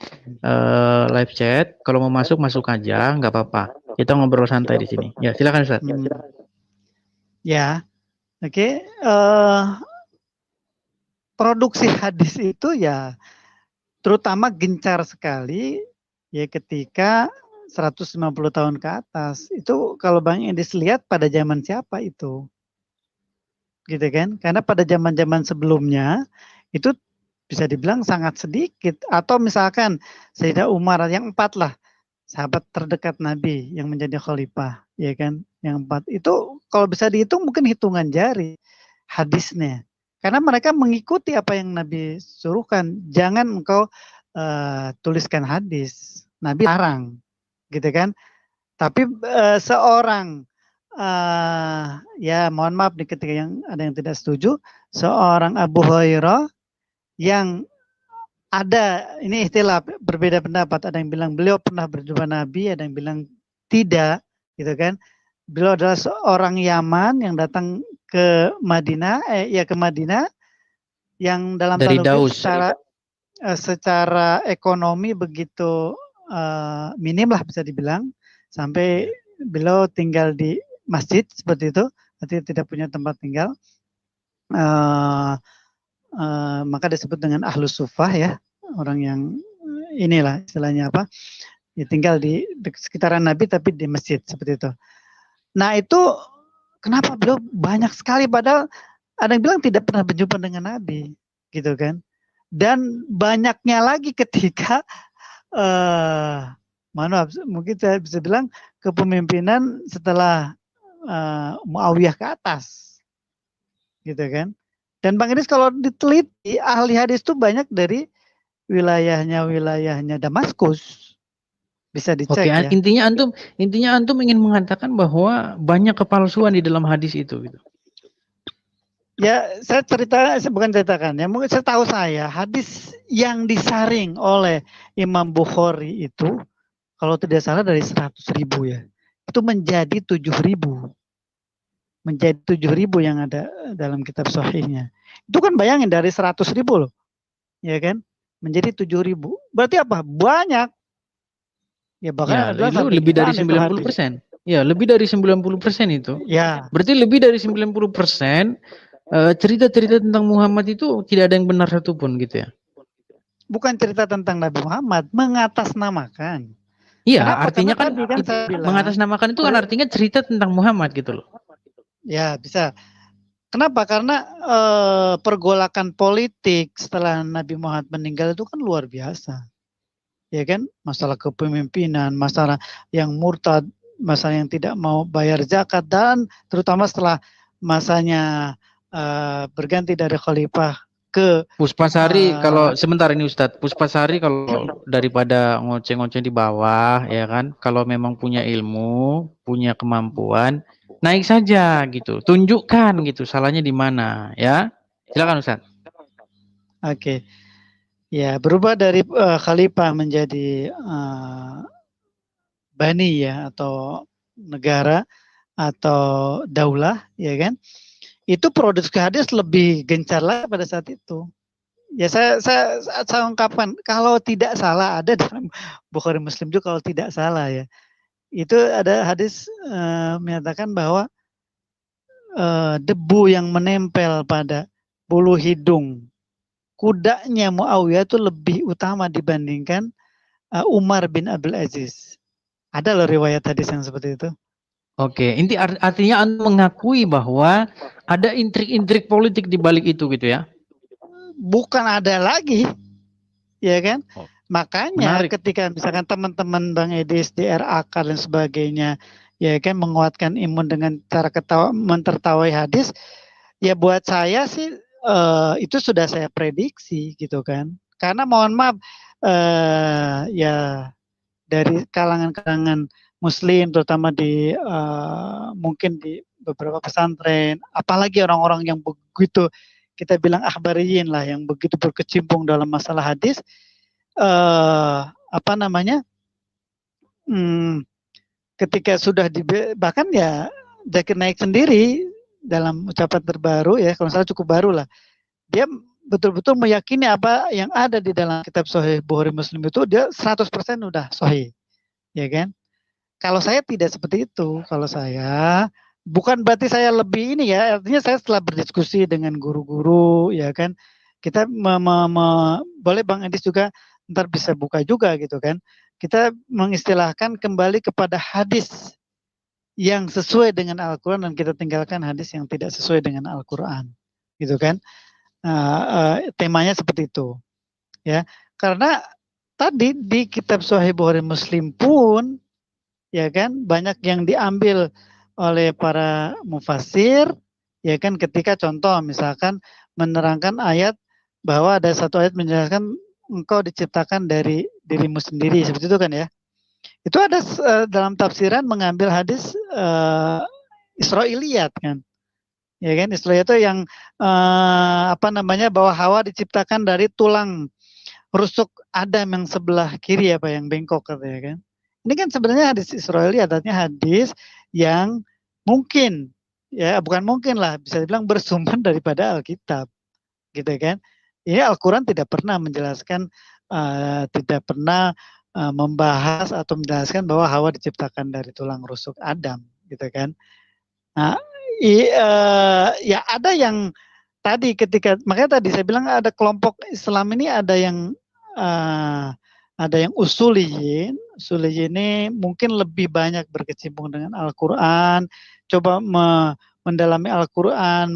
live chat, kalau mau masuk aja, nggak apa-apa. Kita ngobrol santai di sini. Ya, silakan Ustadz. Ya, oke. Produksi hadis itu ya terutama gencar sekali ya ketika 150 tahun ke atas. Itu kalau Bang Endis lihat pada zaman siapa itu? Gitu kan? Karena pada zaman-zaman sebelumnya itu bisa dibilang sangat sedikit. Atau misalkan Sayyidah Umar, yang 4 lah, sahabat terdekat Nabi yang menjadi khalifah, ya kan? Yang 4 itu kalau bisa dihitung mungkin hitungan jari hadisnya. Karena mereka mengikuti apa yang Nabi suruhkan. Jangan engkau tuliskan hadis. Nabi larang, gitu kan? Tapi seorang ya mohon maaf nih ketika yang ada yang tidak setuju, seorang Abu Hurairah yang ada ini istilah berbeda pendapat. Ada yang bilang beliau pernah berjumpa Nabi, ada yang bilang tidak, gitu kan? Beliau adalah seorang Yaman yang datang ke Madinah, ke Madinah yang dalam dari Daus secara ekonomi begitu minim lah bisa dibilang, sampai beliau tinggal di masjid seperti itu, artinya tidak punya tempat tinggal. Maka disebut dengan ahlus sufah ya, orang yang inilah istilahnya apa, ya, tinggal di sekitaran Nabi tapi di masjid seperti itu. Nah itu kenapa beliau banyak sekali, padahal ada yang bilang tidak pernah berjumpa dengan Nabi, gitu kan? Dan banyaknya lagi ketika maaf, mungkin saya bisa bilang kepemimpinan setelah Muawiyah ke atas, gitu kan? Dan Bang Idris kalau diteliti ahli hadis itu banyak dari wilayahnya Damaskus. Bisa dicek. Oke, ya. Intinya antum ingin mengatakan bahwa banyak kepalsuan di dalam hadis itu gitu. Ya, saya bukan ceritakan ya, mungkin setahu saya hadis yang disaring oleh Imam Bukhari itu kalau tidak salah dari 100.000 ya. Itu menjadi 7.000. Menjadi 7.000 yang ada dalam kitab sahihnya. Itu kan bayangin dari 100.000 loh. Ya kan? Menjadi 7.000. Berarti apa? Banyak. Ya bahkan ya, itu lebih dari 90%. Ya, lebih dari 90% itu. Ya. Berarti lebih dari 90% cerita-cerita tentang Muhammad itu tidak ada yang benar satupun gitu ya. Bukan cerita tentang Nabi Muhammad, mengatasnamakan. Iya, artinya kan mengatasnamakan itu kan artinya cerita tentang Muhammad gitu loh. Ya, bisa. Kenapa? Karena pergolakan politik setelah Nabi Muhammad meninggal itu kan luar biasa. Ya kan? Masalah kepemimpinan, masalah yang murtad, masalah yang tidak mau bayar zakat, dan terutama setelah masanya berganti dari khalifah ke Puspasari kalau sebentar ini Ustadz, Puspasari kalau daripada ngoceh-ngoceh di bawah ya kan, kalau memang punya ilmu, punya kemampuan, naik saja gitu, tunjukkan gitu salahnya di mana ya. Silakan Ustadz. Oke. Ya, berubah dari khalifah menjadi bani ya, atau negara atau daulah ya kan. Itu produksi hadis lebih gencar lah pada saat itu. Ya saya ungkapkan, kalau tidak salah ada dalam Bukhari Muslim juga kalau tidak salah ya. Itu ada hadis menyatakan bahwa debu yang menempel pada bulu hidung kudanya Muawiyah itu lebih utama dibandingkan Umar bin Abdul Aziz. Ada loh riwayat hadis yang seperti itu. Oke, artinya Anda mengakui bahwa ada intrik-intrik politik di balik itu gitu ya? Bukan ada lagi, ya kan? Makanya menarik. Ketika misalkan teman-teman Bang Edis di RAK dan sebagainya, ya kan, menguatkan imun dengan cara mentertawai hadis, ya buat saya sih itu sudah saya prediksi gitu kan. Karena mohon maaf, ya dari kalangan-kalangan Muslim, terutama di mungkin di beberapa pesantren, apalagi orang-orang yang begitu kita bilang akhbariyin lah, yang begitu berkecimpung dalam masalah hadis, ketika sudah bahkan ya Zakir Naik sendiri dalam ucapan terbaru ya, kalau salah cukup baru lah, dia betul-betul meyakini apa yang ada di dalam kitab Sahih Bukhari Muslim itu dia 100% udah sahih, ya kan? Kalau saya tidak seperti itu. Kalau saya, bukan berarti saya lebih ini ya, artinya saya setelah berdiskusi dengan guru-guru, ya kan, kita boleh Bang Edis juga ntar bisa buka juga gitu kan, kita mengistilahkan kembali kepada hadis yang sesuai dengan Al-Quran dan kita tinggalkan hadis yang tidak sesuai dengan Al-Quran, gitu kan. Temanya seperti itu, ya. Karena tadi di kitab Sahih Bukhari Muslim pun, ya kan, banyak yang diambil oleh para mufassir, ya kan, ketika contoh misalkan menerangkan ayat bahwa ada satu ayat menjelaskan engkau diciptakan dari dirimu sendiri, seperti itu kan ya. Itu ada dalam tafsiran mengambil hadis Israiliyat kan. Ya kan, Israiliyat itu yang bahwa Hawa diciptakan dari tulang rusuk Adam yang sebelah kiri apa yang bengkok katanya kan. Ini kan sebenarnya hadis Israeli, artinya hadis yang mungkin, ya bukan mungkin lah, bisa dibilang bersumber daripada Alkitab, gitu kan. Ini Al-Quran tidak pernah menjelaskan, tidak pernah membahas atau menjelaskan bahwa Hawa diciptakan dari tulang rusuk Adam, gitu kan. Nah, ya ada yang tadi makanya tadi saya bilang ada kelompok Islam ini ada yang usuliyin. Usuliyin ini mungkin lebih banyak berkecimpung dengan Al-Quran, coba mendalami Al-Quran,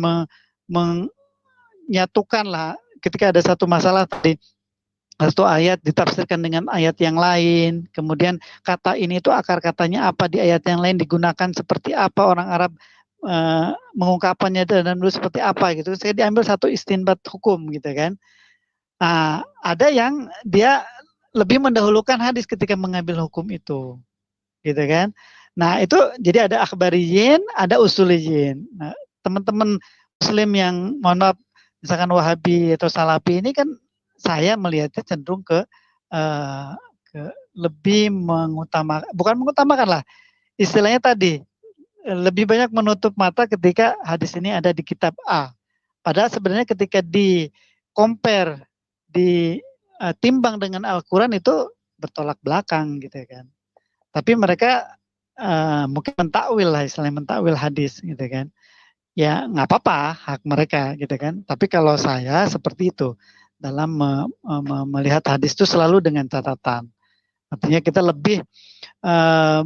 menyatukan lah ketika ada satu masalah tadi, satu ayat ditafsirkan dengan ayat yang lain, kemudian kata ini itu akar katanya apa di ayat yang lain digunakan seperti apa, orang Arab mengungkapannya dan dulu seperti apa gitu. Saya diambil satu istinbat hukum gitu kan. Nah, ada yang dia lebih mendahulukan hadis ketika mengambil hukum itu, gitu kan. Nah itu jadi ada akhbariyin, ada usuliyin. Nah, teman-teman Muslim yang mohon maaf misalkan Wahabi atau Salafi ini kan saya melihatnya cenderung ke lebih bukan mengutamakan lah, istilahnya tadi lebih banyak menutup mata ketika hadis ini ada di kitab A. Padahal sebenarnya ketika di compare, ditimbang dengan Al-Quran itu bertolak belakang gitu kan. Tapi mereka mungkin mentakwil lah, istilahnya mentakwil hadis gitu kan. Ya nggak apa-apa, hak mereka gitu kan. Tapi kalau saya seperti itu dalam melihat hadis itu selalu dengan catatan. Artinya kita lebih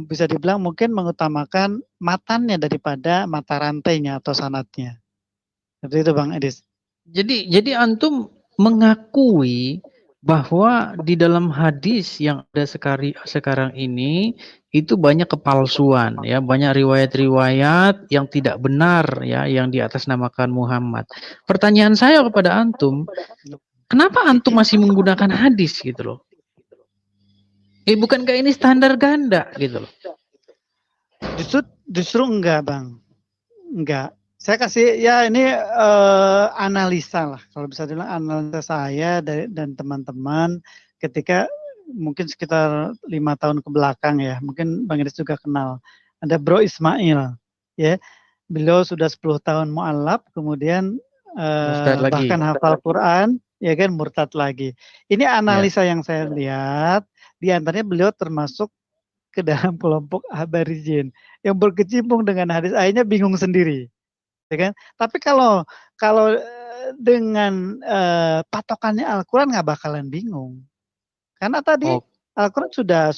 bisa dibilang mungkin mengutamakan matannya daripada mata rantainya atau sanadnya. Seperti itu Bang Edis. Jadi antum mengakui bahwa di dalam hadis yang ada sekarang ini itu banyak kepalsuan ya, banyak riwayat-riwayat yang tidak benar ya, yang di atas namakan Muhammad. Pertanyaan saya kepada antum, kenapa antum masih menggunakan hadis gitu loh? Bukankah ini standar ganda gitu loh? Justru enggak, Bang. Enggak. Saya kasih ya ini analisa lah, kalau bisa dibilang analisa saya dan teman-teman ketika mungkin sekitar 5 tahun ke belakang ya, mungkin Bang Idris juga kenal. Ada Bro Ismail, ya. Beliau sudah 10 tahun mu'alaf, kemudian bahkan hafal Quran, ya kan, murtad lagi. Ini analisa yang saya lihat, di antaranya beliau termasuk ke dalam kelompok Habarijin yang berkecimpung dengan hadis, akhirnya bingung sendiri. Ya kan? Tapi kalau dengan patokannya Al-Quran nggak bakalan bingung, karena tadi Al-Quran sudah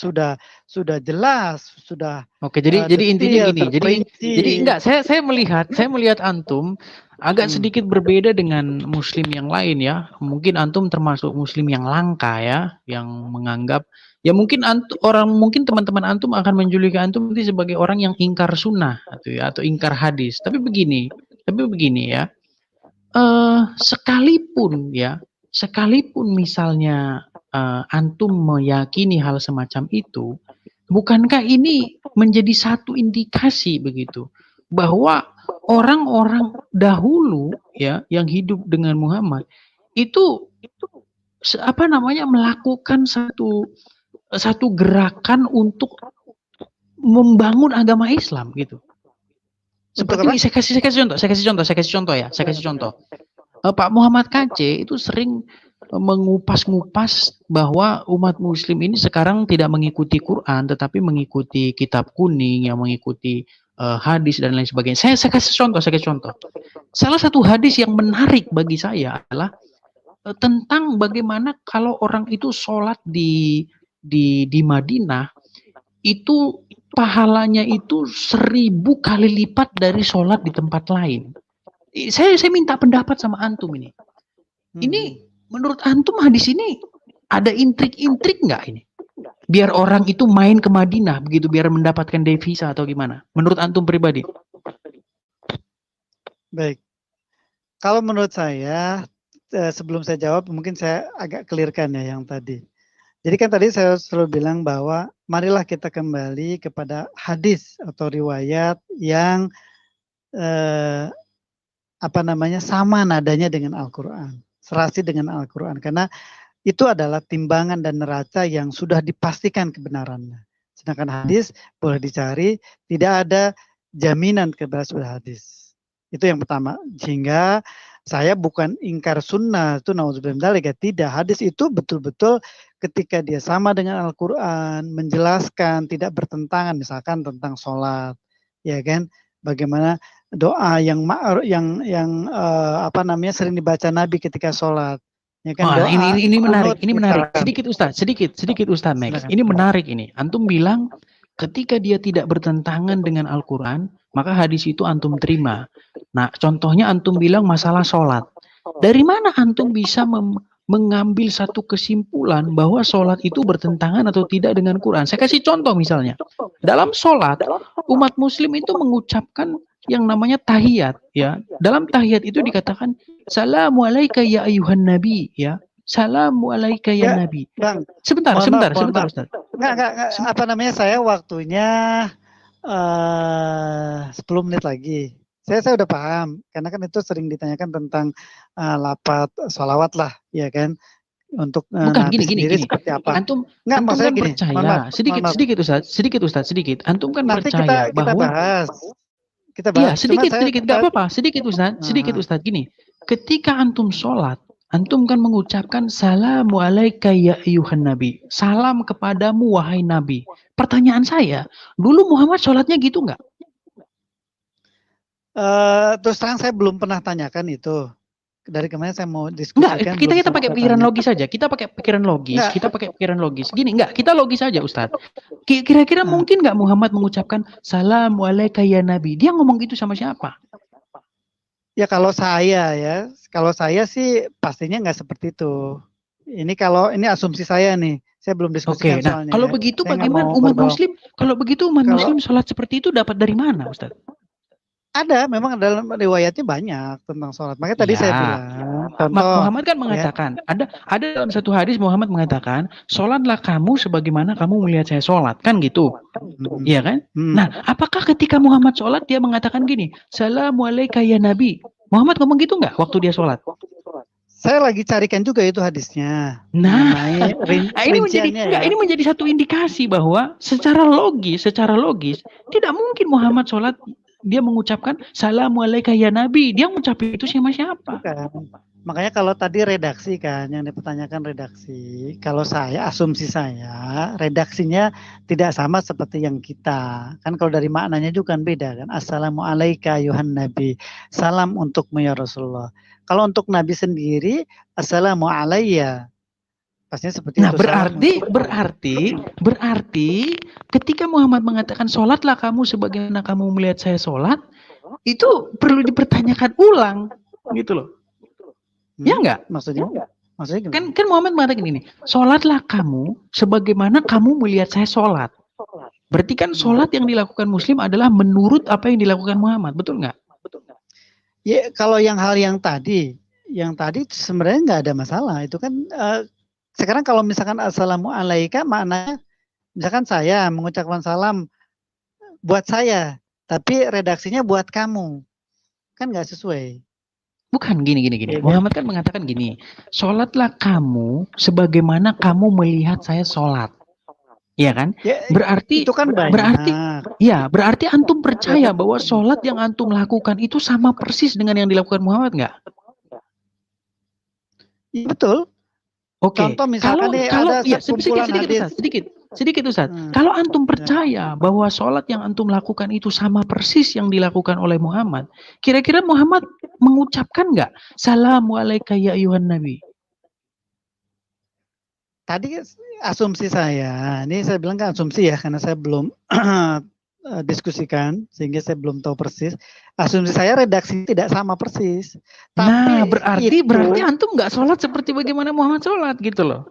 jelas, sudah. Oke, jadi intinya gini, jadi enggak, saya melihat antum agak sedikit berbeda dengan Muslim yang lain ya. Mungkin antum termasuk Muslim yang langka ya, yang menganggap ya mungkin mungkin teman-teman antum akan menjuluki antum itu sebagai orang yang ingkar sunnah atau ingkar hadis. Tapi begini ya, sekalipun misalnya antum meyakini hal semacam itu, bukankah ini menjadi satu indikasi begitu bahwa orang-orang dahulu ya yang hidup dengan Muhammad itu melakukan satu gerakan untuk membangun agama Islam gitu. Seperti ini, saya kasih contoh. Pak Muhammad KC itu sering mengupas-ngupas bahwa umat muslim ini sekarang tidak mengikuti Quran tetapi mengikuti kitab kuning, yang mengikuti hadis dan lain sebagainya. Saya kasih contoh. Salah satu hadis yang menarik bagi saya adalah tentang bagaimana kalau orang itu sholat di Madinah itu pahalanya itu 1000 kali lipat dari sholat di tempat lain. Saya minta pendapat sama antum ini. Ini menurut antum hadis ini ada intrik-intrik nggak ini? Biar orang itu main ke Madinah begitu, biar mendapatkan devisa atau gimana? Menurut antum pribadi? Baik. Kalau menurut saya, sebelum saya jawab, mungkin saya agak clearkan ya yang tadi. Jadi kan tadi saya selalu bilang bahwa marilah kita kembali kepada hadis atau riwayat yang sama nadanya dengan Al-Quran, serasi dengan Al-Quran, karena itu adalah timbangan dan neraca yang sudah dipastikan kebenarannya. Sedangkan hadis boleh dicari, tidak ada jaminan kebenaran hadis. Itu yang pertama. Sehingga saya bukan ingkar sunnah, itu nauzubillah, tidak. Hadis itu betul-betul ketika dia sama dengan Al-Quran, menjelaskan, tidak bertentangan, misalkan tentang sholat, ya kan? Bagaimana doa yang sering dibaca Nabi ketika sholat. Ya kan, doa, ini menarik. Sedikit Ustaz Max. Ini menarik ini. Antum bilang ketika dia tidak bertentangan dengan Al-Quran, maka hadis itu antum terima. Nah, contohnya antum bilang masalah sholat. Dari mana antum bisa mengambil satu kesimpulan bahwa sholat itu bertentangan atau tidak dengan Quran? Saya kasih contoh misalnya. Dalam sholat, umat muslim itu mengucapkan yang namanya tahiyat. Ya. Dalam tahiyat itu dikatakan, Salamu alaika ya ayuhan nabi. Ya. Salamu alaika ya nabi. Bang, sebentar Ustaz. Enggak, saya waktunya 10 menit lagi. Saya udah paham, karena kan itu sering ditanyakan tentang lafaz sholawat lah, ya kan, untuk bukan gini. Seperti apa. Antum kan percaya, sedikit Ustaz. Antum kan nanti percaya kita bahwa kita bahas. Iya, sedikit, enggak apa-apa, sedikit Ustaz, gini. Ketika antum sholat, antum kan mengucapkan Salamu alaika ya ayuhan nabi. Salam kepadamu wahai nabi. Pertanyaan saya, dulu Muhammad sholatnya gitu enggak? Terus terang saya belum pernah tanyakan itu. Dari kemarin saya mau diskusikan. Kita pakai pikiran logis saja. Kita pakai pikiran logis. Gini, kita logis saja Ustaz. Kira-kira mungkin nggak Muhammad mengucapkan Salamu alaika ya nabi? Dia ngomong gitu sama siapa? Ya kalau saya sih pastinya nggak seperti itu. Ini kalau ini asumsi saya nih, saya belum diskusikan Oke, nah soalnya. kalau Ya. begitu Saya nggak bagaimana mau umat berbau. Muslim? Kalau begitu umat Kalau- Muslim sholat seperti itu dapat dari mana, Ustaz? Ada, memang dalam riwayatnya banyak tentang sholat. Makanya tadi Ya. saya bilang, contoh. Muhammad kan mengatakan, ada dalam satu hadis Muhammad mengatakan, sholatlah kamu sebagaimana kamu melihat saya sholat, kan gitu, iya kan? Nah, apakah ketika Muhammad sholat dia mengatakan gini, Assalamualaikum ya Nabi? Muhammad ngomong gitu nggak waktu dia sholat? Saya lagi carikan juga itu hadisnya. Nah, rinciannya ini menjadi satu indikasi bahwa secara logis tidak mungkin Muhammad sholat dia mengucapkan Assalamualaikum ya Nabi. Dia mengucapkan itu siapa? Bukan. Makanya kalau tadi redaksi kan, yang dipertanyakan redaksi. Kalau saya, asumsi saya, redaksinya tidak sama seperti yang kita. Kan kalau dari maknanya juga kan beda kan. Assalamualaikum ayuhan Nabi. Salam untukmu ya Rasulullah. Kalau untuk Nabi sendiri, Assalamualaikum. Pastinya seperti nah, itu. berarti ketika Muhammad mengatakan sholatlah kamu sebagaimana kamu melihat saya sholat, itu perlu dipertanyakan ulang, gitu loh. Ya enggak? Maksudnya kan Muhammad mengatakan ini, sholatlah kamu sebagaimana kamu melihat saya sholat. Berarti kan sholat yang dilakukan Muslim adalah menurut apa yang dilakukan Muhammad, betul nggak? Ya, kalau yang tadi sebenarnya nggak ada masalah. Itu kan sekarang kalau misalkan Assalamualaikum maknanya misalkan saya mengucapkan salam buat saya, tapi redaksinya buat kamu, kan nggak sesuai. Bukan gini. Muhammad kan mengatakan gini, sholatlah kamu sebagaimana kamu melihat saya sholat. Iya kan? Ya, berarti itu kan banyak. Berarti antum percaya bahwa sholat yang antum lakukan itu sama persis dengan yang dilakukan Muhammad nggak? Ya, betul. Oke. Contoh misalkan ada sekumpulan hadis. Sedikit Ustaz. Kalau antum percaya bahwa sholat yang antum lakukan itu sama persis yang dilakukan oleh Muhammad, kira-kira Muhammad mengucapkan nggak Assalamualaikum ya ayuhan Nabi? Tadi asumsi saya, ini saya bilang kan asumsi ya, karena saya belum diskusikan, sehingga saya belum tahu persis. Asumsi saya redaksi tidak sama persis. Tapi berarti antum nggak sholat seperti bagaimana Muhammad sholat gitu loh.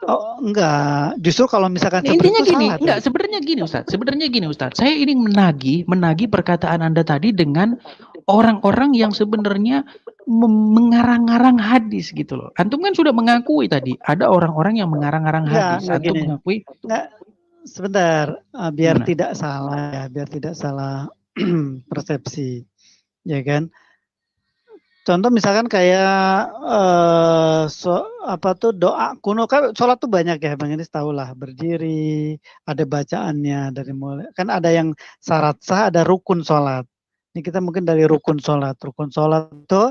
Oh enggak, justru kalau misalkan intinya gini, enggak, sebenarnya gini Ustaz. Saya ingin menagih perkataan Anda tadi dengan orang-orang yang sebenarnya mengarang-arang hadis gitu loh. Antum kan sudah mengakui tadi ada orang-orang yang mengarang-arang hadis. Antum mengakui. Enggak, sebentar, biar tidak salah persepsi, ya kan? Contoh misalkan kayak doa kuno, kan sholat tuh banyak ya Bang Enis, tahu lah, berdiri, ada bacaannya dari mulai, kan ada yang syarat sah, ada rukun sholat. Ini kita mungkin dari rukun sholat itu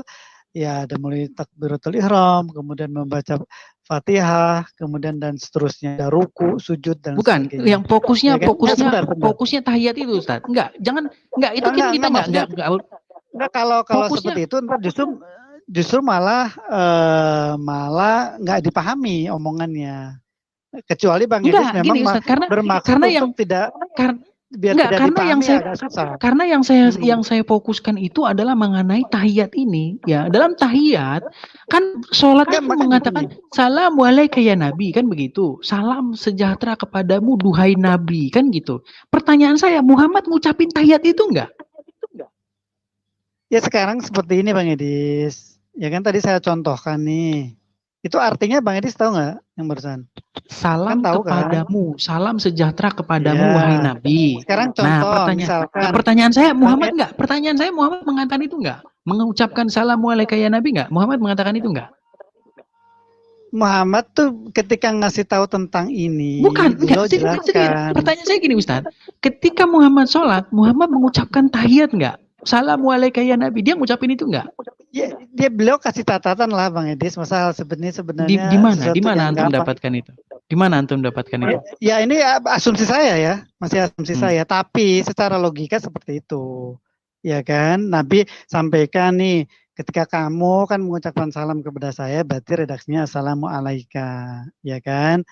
ya ada mulai takbiratul ihram, kemudian membaca Fatihah, kemudian dan seterusnya, ada ruku, sujud dan bukan sebagainya. yang fokusnya tahiyat itu Ustaz. Enggak itu kita enggak. Enggak, kalau seperti itu ntar justru malah nggak dipahami omongannya, kecuali Bang Edis memang Ustaz, bermaksud untuk tidak karena yang saya fokuskan itu adalah mengenai tahiyat ini ya. Dalam tahiyat kan sholatnya mengatakan Assalamualaikum ya Nabi, kan begitu, salam sejahtera kepadamu duhai Nabi, kan gitu. Pertanyaan saya, Muhammad ngucapin tahiyat itu enggak? Ya sekarang seperti ini Bang Edis, ya kan tadi saya contohkan nih, itu artinya Bang Edis tahu nggak yang barusan? Salam kan kepadamu, kan? Salam sejahtera kepadamu wahai Nabi. Sekarang contoh, pertanyaan saya Muhammad nggak? Pertanyaan saya Muhammad mengatakan itu nggak? Mengucapkan Assalamualaikum ya Nabi nggak? Muhammad mengatakan itu nggak? Muhammad tuh ketika ngasih tahu tentang ini, pertanyaan saya gini Ustaz, ketika Muhammad sholat, Muhammad mengucapkan tahiyat nggak? Assalamualaikum ya Nabi, dia ngucapin itu enggak? Ya, beliau kasih catatan lah Bang Edis, masalah sebenarnya di mana antum dapatkan itu? Di mana antum dapatkan itu? Ya ini asumsi saya ya, masih asumsi saya, tapi secara logika seperti itu. Ya kan, Nabi sampaikan nih, ketika kamu kan mengucapkan salam kepada saya, berarti redaksinya Assalamualaikum, ya kan?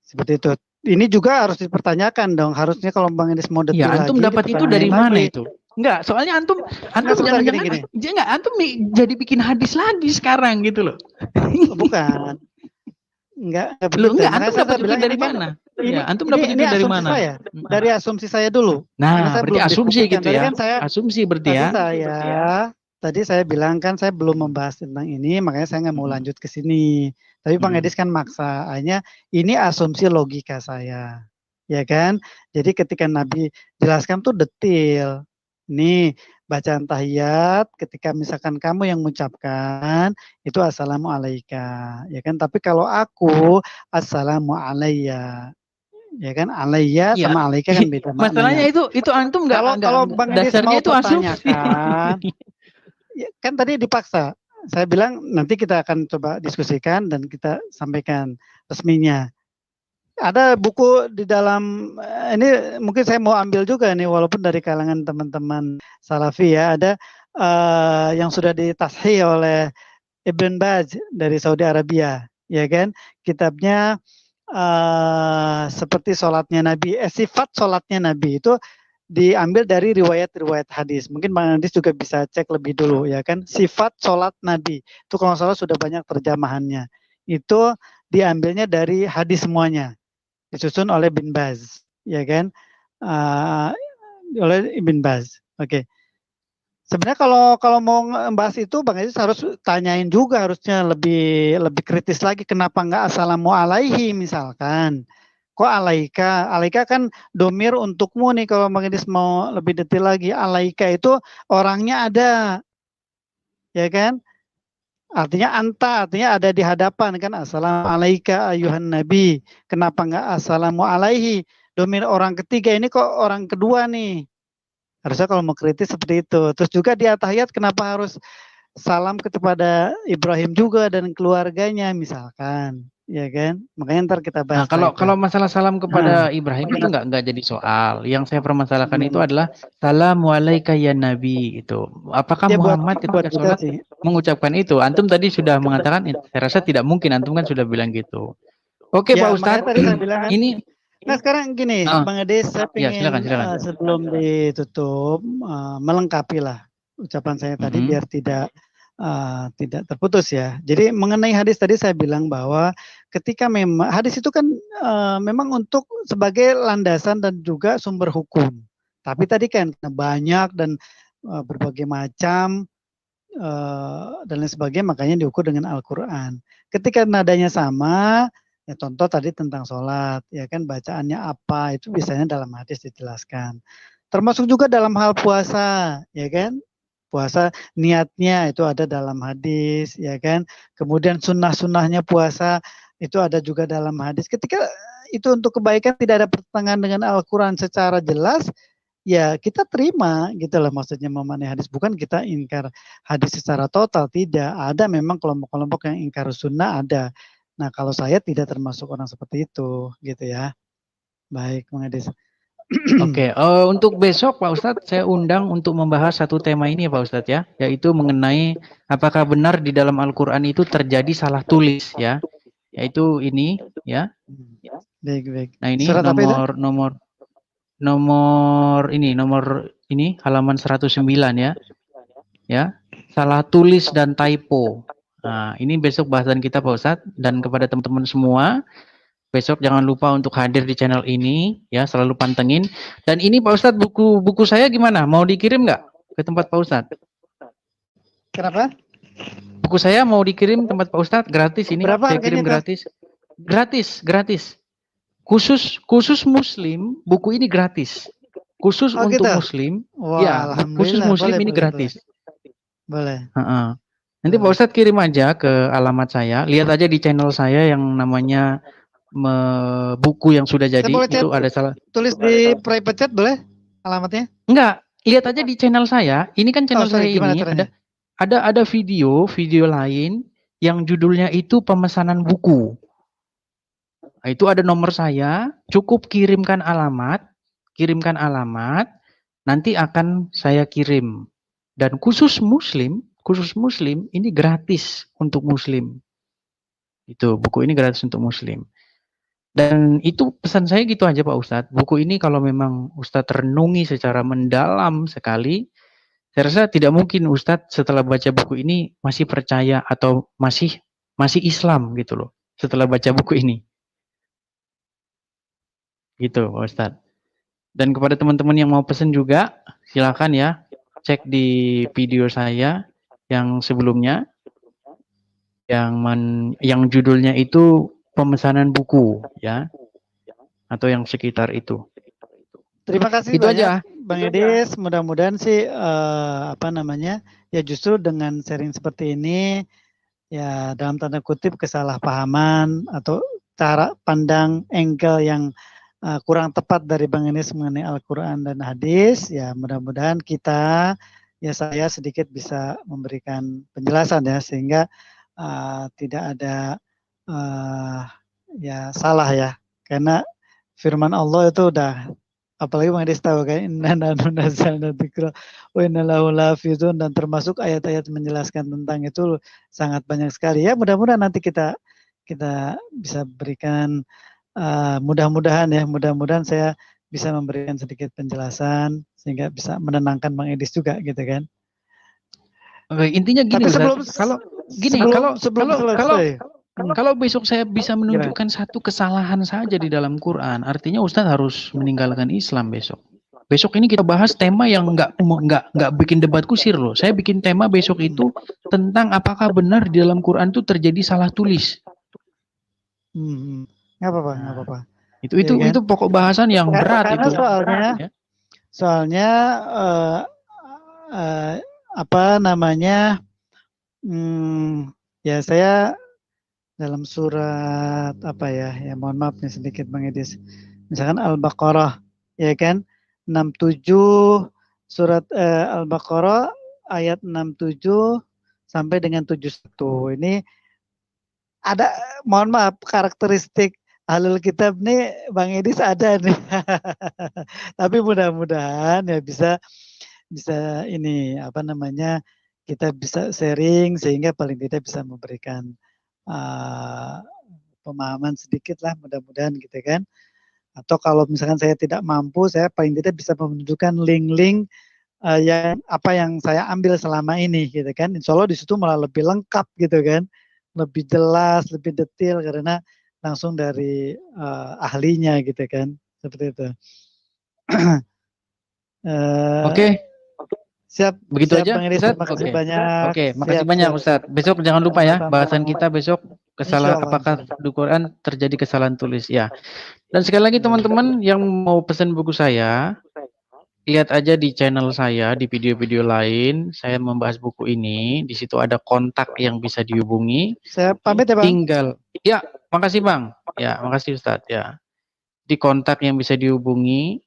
Seperti itu. Ini juga harus dipertanyakan dong, harusnya kalau Bang Edis mau detail lagi. Ya, antum dapat itu dari mana itu? Enggak, soalnya antum jangan-jangan antum jadi bikin hadis lagi sekarang gitu loh. Bukan. Enggak Loh, begitu. enggak, Makanya antum saya dapat itu bilang dari ini kan mana? ini Ya, antum dapat itu ini dari asumsi mana? saya. Dari asumsi saya dulu. Karena Nah, saya berarti belum asumsi diskusikan. gitu Tadi ya. kan saya Asumsi berarti tadi ya. saya bilang kan saya belum membahas tentang ini, makanya saya nggak mau lanjut ke sini. Tapi Bang Edis kan maksa. Akhirnya ini asumsi logika saya, ya kan? Jadi ketika Nabi jelaskan tuh detail. Nih bacaan tahiyat, ketika misalkan kamu yang mengucapkan itu assalamualaikum, ya kan? Tapi kalau aku assalamu alayya, ya kan? Alayya Iya. sama alaika kan beda Masalahnya maknanya. itu antum enggak Kalau Bang Edis dasarnya mau itu asumsi. pertanyakan, ya, kan tadi dipaksa. Saya bilang nanti kita akan coba diskusikan dan kita sampaikan resminya. Ada buku di dalam ini mungkin saya mau ambil juga nih walaupun dari kalangan teman-teman Salafi ya, ada yang sudah ditashih oleh Ibn Baz dari Saudi Arabia, ya kan? Kitabnya seperti sholatnya Nabi, sifat sholatnya Nabi itu diambil dari riwayat-riwayat hadis. Mungkin Bang Hadis juga bisa cek lebih dulu ya kan. Sifat sholat Nabi itu kalau salah sudah banyak terjemahannya. Itu diambilnya dari hadis semuanya. Disusun oleh Bin Baz, ya kan? Oleh Ibn Baz. Oke. Sebenarnya kalau mau membahas itu Bang Hadis harus tanyain juga harusnya lebih kritis lagi kenapa nggak assalamu alaihi misalkan. Kok alaika? Alaika kan domir untukmu nih kalau Bang Edis mau lebih detail lagi. Alaika itu orangnya ada. Ya kan? Artinya anta, artinya ada di hadapan kan. Assalamualaikum ayuhan nabi. Kenapa enggak assalamu alaihi? Domir orang ketiga ini kok orang kedua nih. Harusnya kalau mau kritis seperti itu. Terus juga di tahiyat kenapa harus salam kepada Ibrahim juga dan keluarganya misalkan. Ya kan? Makanya ntar kita bahas. Nah, kalau masalah salam kepada Ibrahim itu enggak jadi soal. Yang saya permasalahkan itu adalah Assalamualaikum ya Nabi itu. Apakah dia Muhammad ketika sholat mengucapkan itu? Antum tadi sudah mengatakan, saya rasa tidak mungkin. Antum kan sudah bilang gitu. Oke, ya, Pak Ustadz. Tadi saya bilang kan, ini. Nah sekarang gini, Bang Ades, saya ingin silakan. Sebelum ditutup melengkapi lah ucapan saya tadi biar tidak terputus ya. Jadi mengenai hadis tadi saya bilang bahwa ketika memang hadis itu kan memang untuk sebagai landasan dan juga sumber hukum. Tapi tadi kan banyak dan berbagai macam dan lain sebagainya, makanya diukur dengan Al-Quran. Ketika nadanya sama, ya contoh tadi tentang sholat, ya kan bacaannya apa itu biasanya dalam hadis dijelaskan. Termasuk juga dalam hal puasa, ya kan? Puasa niatnya itu ada dalam hadis, ya kan? Kemudian sunnah-sunnahnya puasa itu ada juga dalam hadis. Ketika itu untuk kebaikan tidak ada pertentangan dengan Al-Quran secara jelas, ya kita terima gitu loh, maksudnya memanai hadis. Bukan kita ingkar hadis secara total, tidak. Ada memang kelompok-kelompok yang ingkar sunnah ada. Nah kalau saya tidak termasuk orang seperti itu gitu ya. Baik Bang Edis. Oke, untuk besok Pak Ustadz saya undang untuk membahas satu tema ini ya Pak Ustadz ya, yaitu mengenai apakah benar di dalam Al-Quran itu terjadi salah tulis ya, yaitu ini ya. Baik. Nah ini surat nomor ini halaman 109 ya, salah tulis dan typo. Nah ini besok bahasan kita Pak Ustadz, dan kepada teman-teman semua, besok jangan lupa untuk hadir di channel ini ya, selalu pantengin. Dan ini Pak Ustadz, buku saya gimana? Mau dikirim nggak ke tempat Pak Ustadz? Kenapa? Buku saya mau dikirim tempat Pak Ustadz gratis ini. Berapa saya kirim gratis. Gratis. Khusus Muslim, buku ini gratis. Khusus untuk gitu? Muslim. Wah, ya, khusus Muslim ini gratis. Boleh. Nanti Pak Ustadz kirim aja ke alamat saya. Lihat aja di channel saya yang namanya buku yang sudah jadi itu ada salah. Tulis di private chat boleh alamatnya? Enggak, lihat aja di channel saya. Ini kan channel saya ini ada video lain yang judulnya itu pemesanan buku. Nah, itu ada nomor saya, cukup kirimkan alamat, nanti akan saya kirim. Dan khusus Muslim ini gratis untuk Muslim. Itu buku ini gratis untuk Muslim. Dan itu pesan saya gitu aja Pak Ustadz. Buku ini kalau memang Ustadz renungi secara mendalam sekali, saya rasa tidak mungkin Ustadz setelah baca buku ini masih percaya atau masih Islam gitu loh. setelah baca buku ini. Gitu Pak Ustadz. Dan kepada teman-teman yang mau pesen juga, silakan ya, cek di video saya yang sebelumnya, yang judulnya itu pemesanan buku ya, atau yang sekitar itu. Terima kasih Itu banyak, aja. Bang Edis. Mudah-mudahan sih ya justru dengan sharing seperti ini ya dalam tanda kutip kesalahpahaman atau cara pandang angle yang kurang tepat dari Bang Edis mengenai Al-Quran dan hadis, ya mudah-mudahan saya sedikit bisa memberikan penjelasan ya sehingga tidak ada ya salah ya, karena firman Allah itu udah, apalagi Bang Edis tahu kan, inna nahnu nazzalna dzikra wa inna lahu lahafizun, dan termasuk ayat-ayat menjelaskan tentang itu sangat banyak sekali ya. Mudah-mudahan nanti kita bisa berikan mudah-mudahan saya bisa memberikan sedikit penjelasan sehingga bisa menenangkan Bang Edis juga gitu kan. Oke, intinya gini, tapi kalau besok saya bisa menunjukkan satu kesalahan saja di dalam Quran, artinya Ustadz harus meninggalkan Islam besok. Besok ini kita bahas tema yang nggak bikin debat kusir loh. Saya bikin tema besok itu tentang apakah benar di dalam Quran itu terjadi salah tulis. Nggak apa-apa. Itu pokok bahasan yang berat itu. Soalnya ya saya dalam surat ya mohon maaf nih sedikit Bang Edis. Misalkan Al-Baqarah ya kan 67, surat Al-Baqarah ayat 67 sampai dengan 71. Ini ada, mohon maaf, karakteristik Ahlul Kitab nih Bang Edis ada nih. Tapi mudah-mudahan ya bisa ini kita bisa sharing sehingga paling tidak bisa memberikan pemahaman sedikit lah, mudah-mudahan gitu kan. Atau kalau misalkan saya tidak mampu, saya paling tidak bisa menunjukkan link-link yang saya ambil selama ini gitu kan. Insya Allah di situ malah lebih lengkap gitu kan, lebih jelas, lebih detail karena langsung dari ahlinya gitu kan, seperti itu. Oke. Siap. Begitu siap, aja. Bang Edis, terima kasih banyak. Oke, makasih banyak Ustadz. Besok jangan lupa ya, bahasan kita besok apakah di Quran terjadi kesalahan tulis ya. Dan sekali lagi teman-teman yang mau pesan buku saya, lihat aja di channel saya, di video-video lain, saya membahas buku ini. Di situ ada kontak yang bisa dihubungi. Saya pamit ya Bang. Ya, makasih Bang. Ya, makasih Ustadz ya. Di kontak yang bisa dihubungi,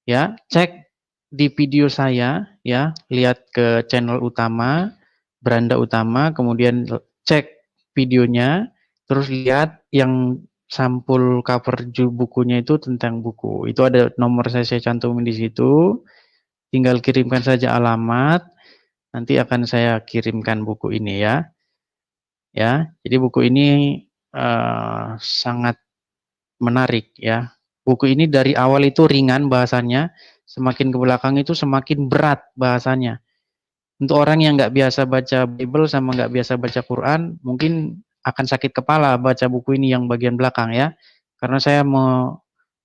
ya, cek di video saya, ya, lihat ke channel utama, beranda utama, kemudian cek videonya, terus lihat yang sampul cover bukunya itu tentang buku. Itu ada nomor saya cantumin di situ. Tinggal kirimkan saja alamat, nanti akan saya kirimkan buku ini ya. Ya, jadi buku ini sangat menarik ya. Buku ini dari awal itu ringan bahasannya, semakin ke belakang itu semakin berat bahasanya. Untuk orang yang nggak biasa baca Bible sama nggak biasa baca Quran, mungkin akan sakit kepala baca buku ini yang bagian belakang ya. Karena saya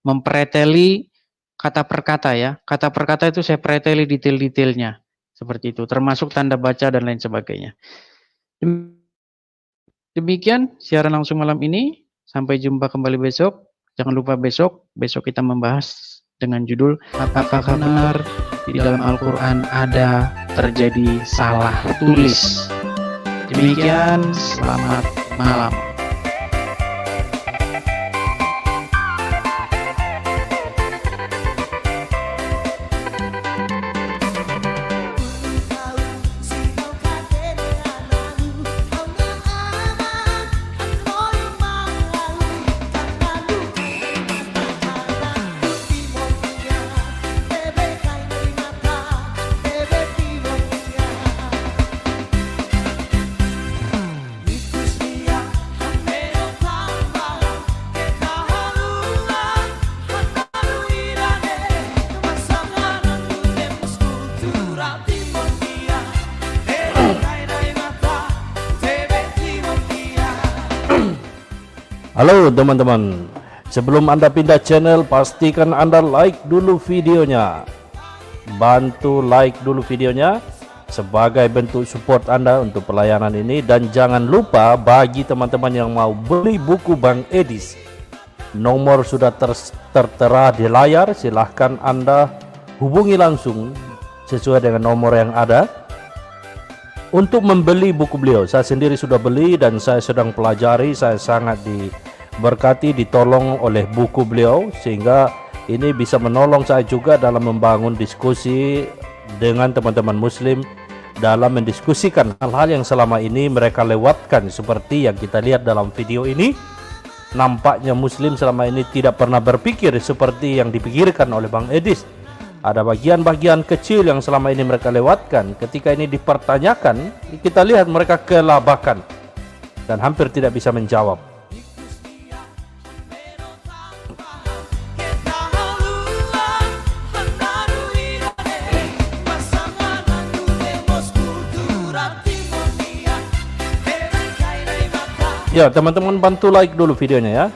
mempreteli kata per kata ya. Kata per kata itu saya preteli detail-detailnya. Seperti itu, termasuk tanda baca dan lain sebagainya. Demikian siaran langsung malam ini. Sampai jumpa kembali besok. Jangan lupa besok kita membahas dengan judul apakah benar di dalam Al-Quran ada terjadi salah tulis. Demikian, selamat malam. Halo teman-teman, sebelum Anda pindah channel, pastikan Anda like dulu videonya. Bantu like dulu videonya sebagai bentuk support Anda untuk pelayanan ini. Dan jangan lupa bagi teman-teman yang mau beli buku Bang Edis, nomor sudah tertera di layar. Silahkan Anda hubungi langsung sesuai dengan nomor yang ada untuk membeli buku beliau. Saya sendiri sudah beli dan saya sedang pelajari. Saya sangat diberkati, ditolong oleh buku beliau, sehingga ini bisa menolong saya juga dalam membangun diskusi dengan teman-teman muslim dalam mendiskusikan hal-hal yang selama ini mereka lewatkan. Seperti yang kita lihat dalam video ini, nampaknya muslim selama ini tidak pernah berpikir seperti yang dipikirkan oleh Bang Edis. Ada bagian-bagian kecil yang selama ini mereka lewatkan. Ketika ini dipertanyakan, kita lihat mereka kelabakan dan hampir tidak bisa menjawab. Ya, teman-teman bantu like dulu videonya ya.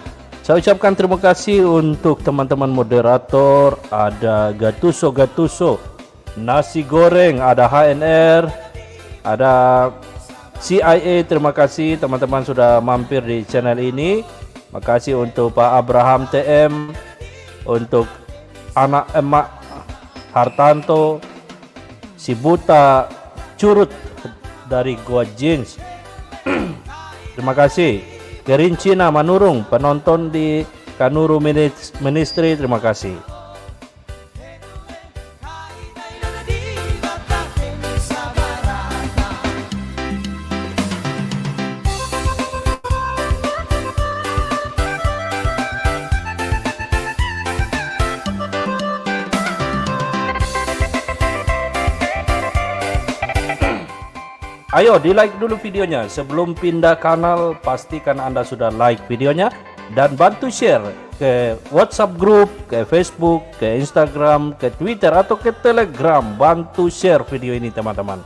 Saya ucapkan terima kasih untuk teman-teman moderator. Ada Gatuso, Nasi Goreng, ada HNR, ada CIA. Terima kasih teman-teman sudah mampir di channel ini. Makasih untuk Pak Abraham TM, untuk anak emak Hartanto, si Buta Curut dari Gua Jeans. Terima kasih. Kerincina Manurung, penonton di Kanuru Ministry, terima kasih. Ayo di like dulu videonya. Sebelum pindah kanal, pastikan Anda sudah like videonya dan bantu share ke WhatsApp group, ke Facebook, ke Instagram, ke Twitter atau ke Telegram. Bantu share video ini teman-teman.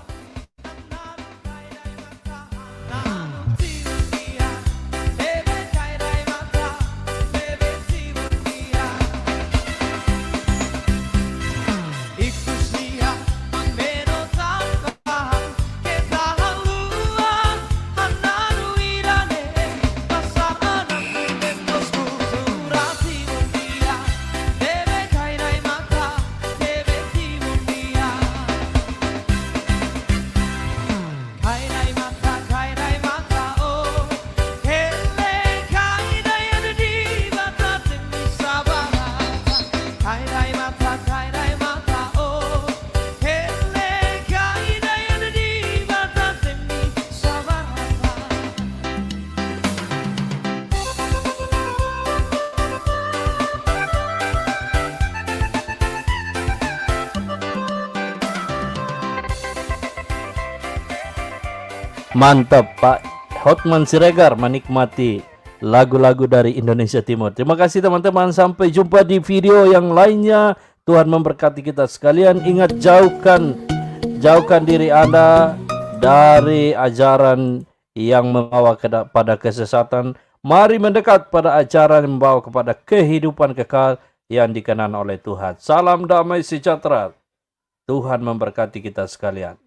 Mantap Pak Hotman Siregar menikmati lagu-lagu dari Indonesia Timur. Terima kasih teman-teman. Sampai jumpa di video yang lainnya. Tuhan memberkati kita sekalian. Ingat, jauhkan diri Anda dari ajaran yang membawa kepada kesesatan. Mari mendekat pada ajaran yang membawa kepada kehidupan kekal yang dikenan oleh Tuhan. Salam damai sejahtera. Tuhan memberkati kita sekalian.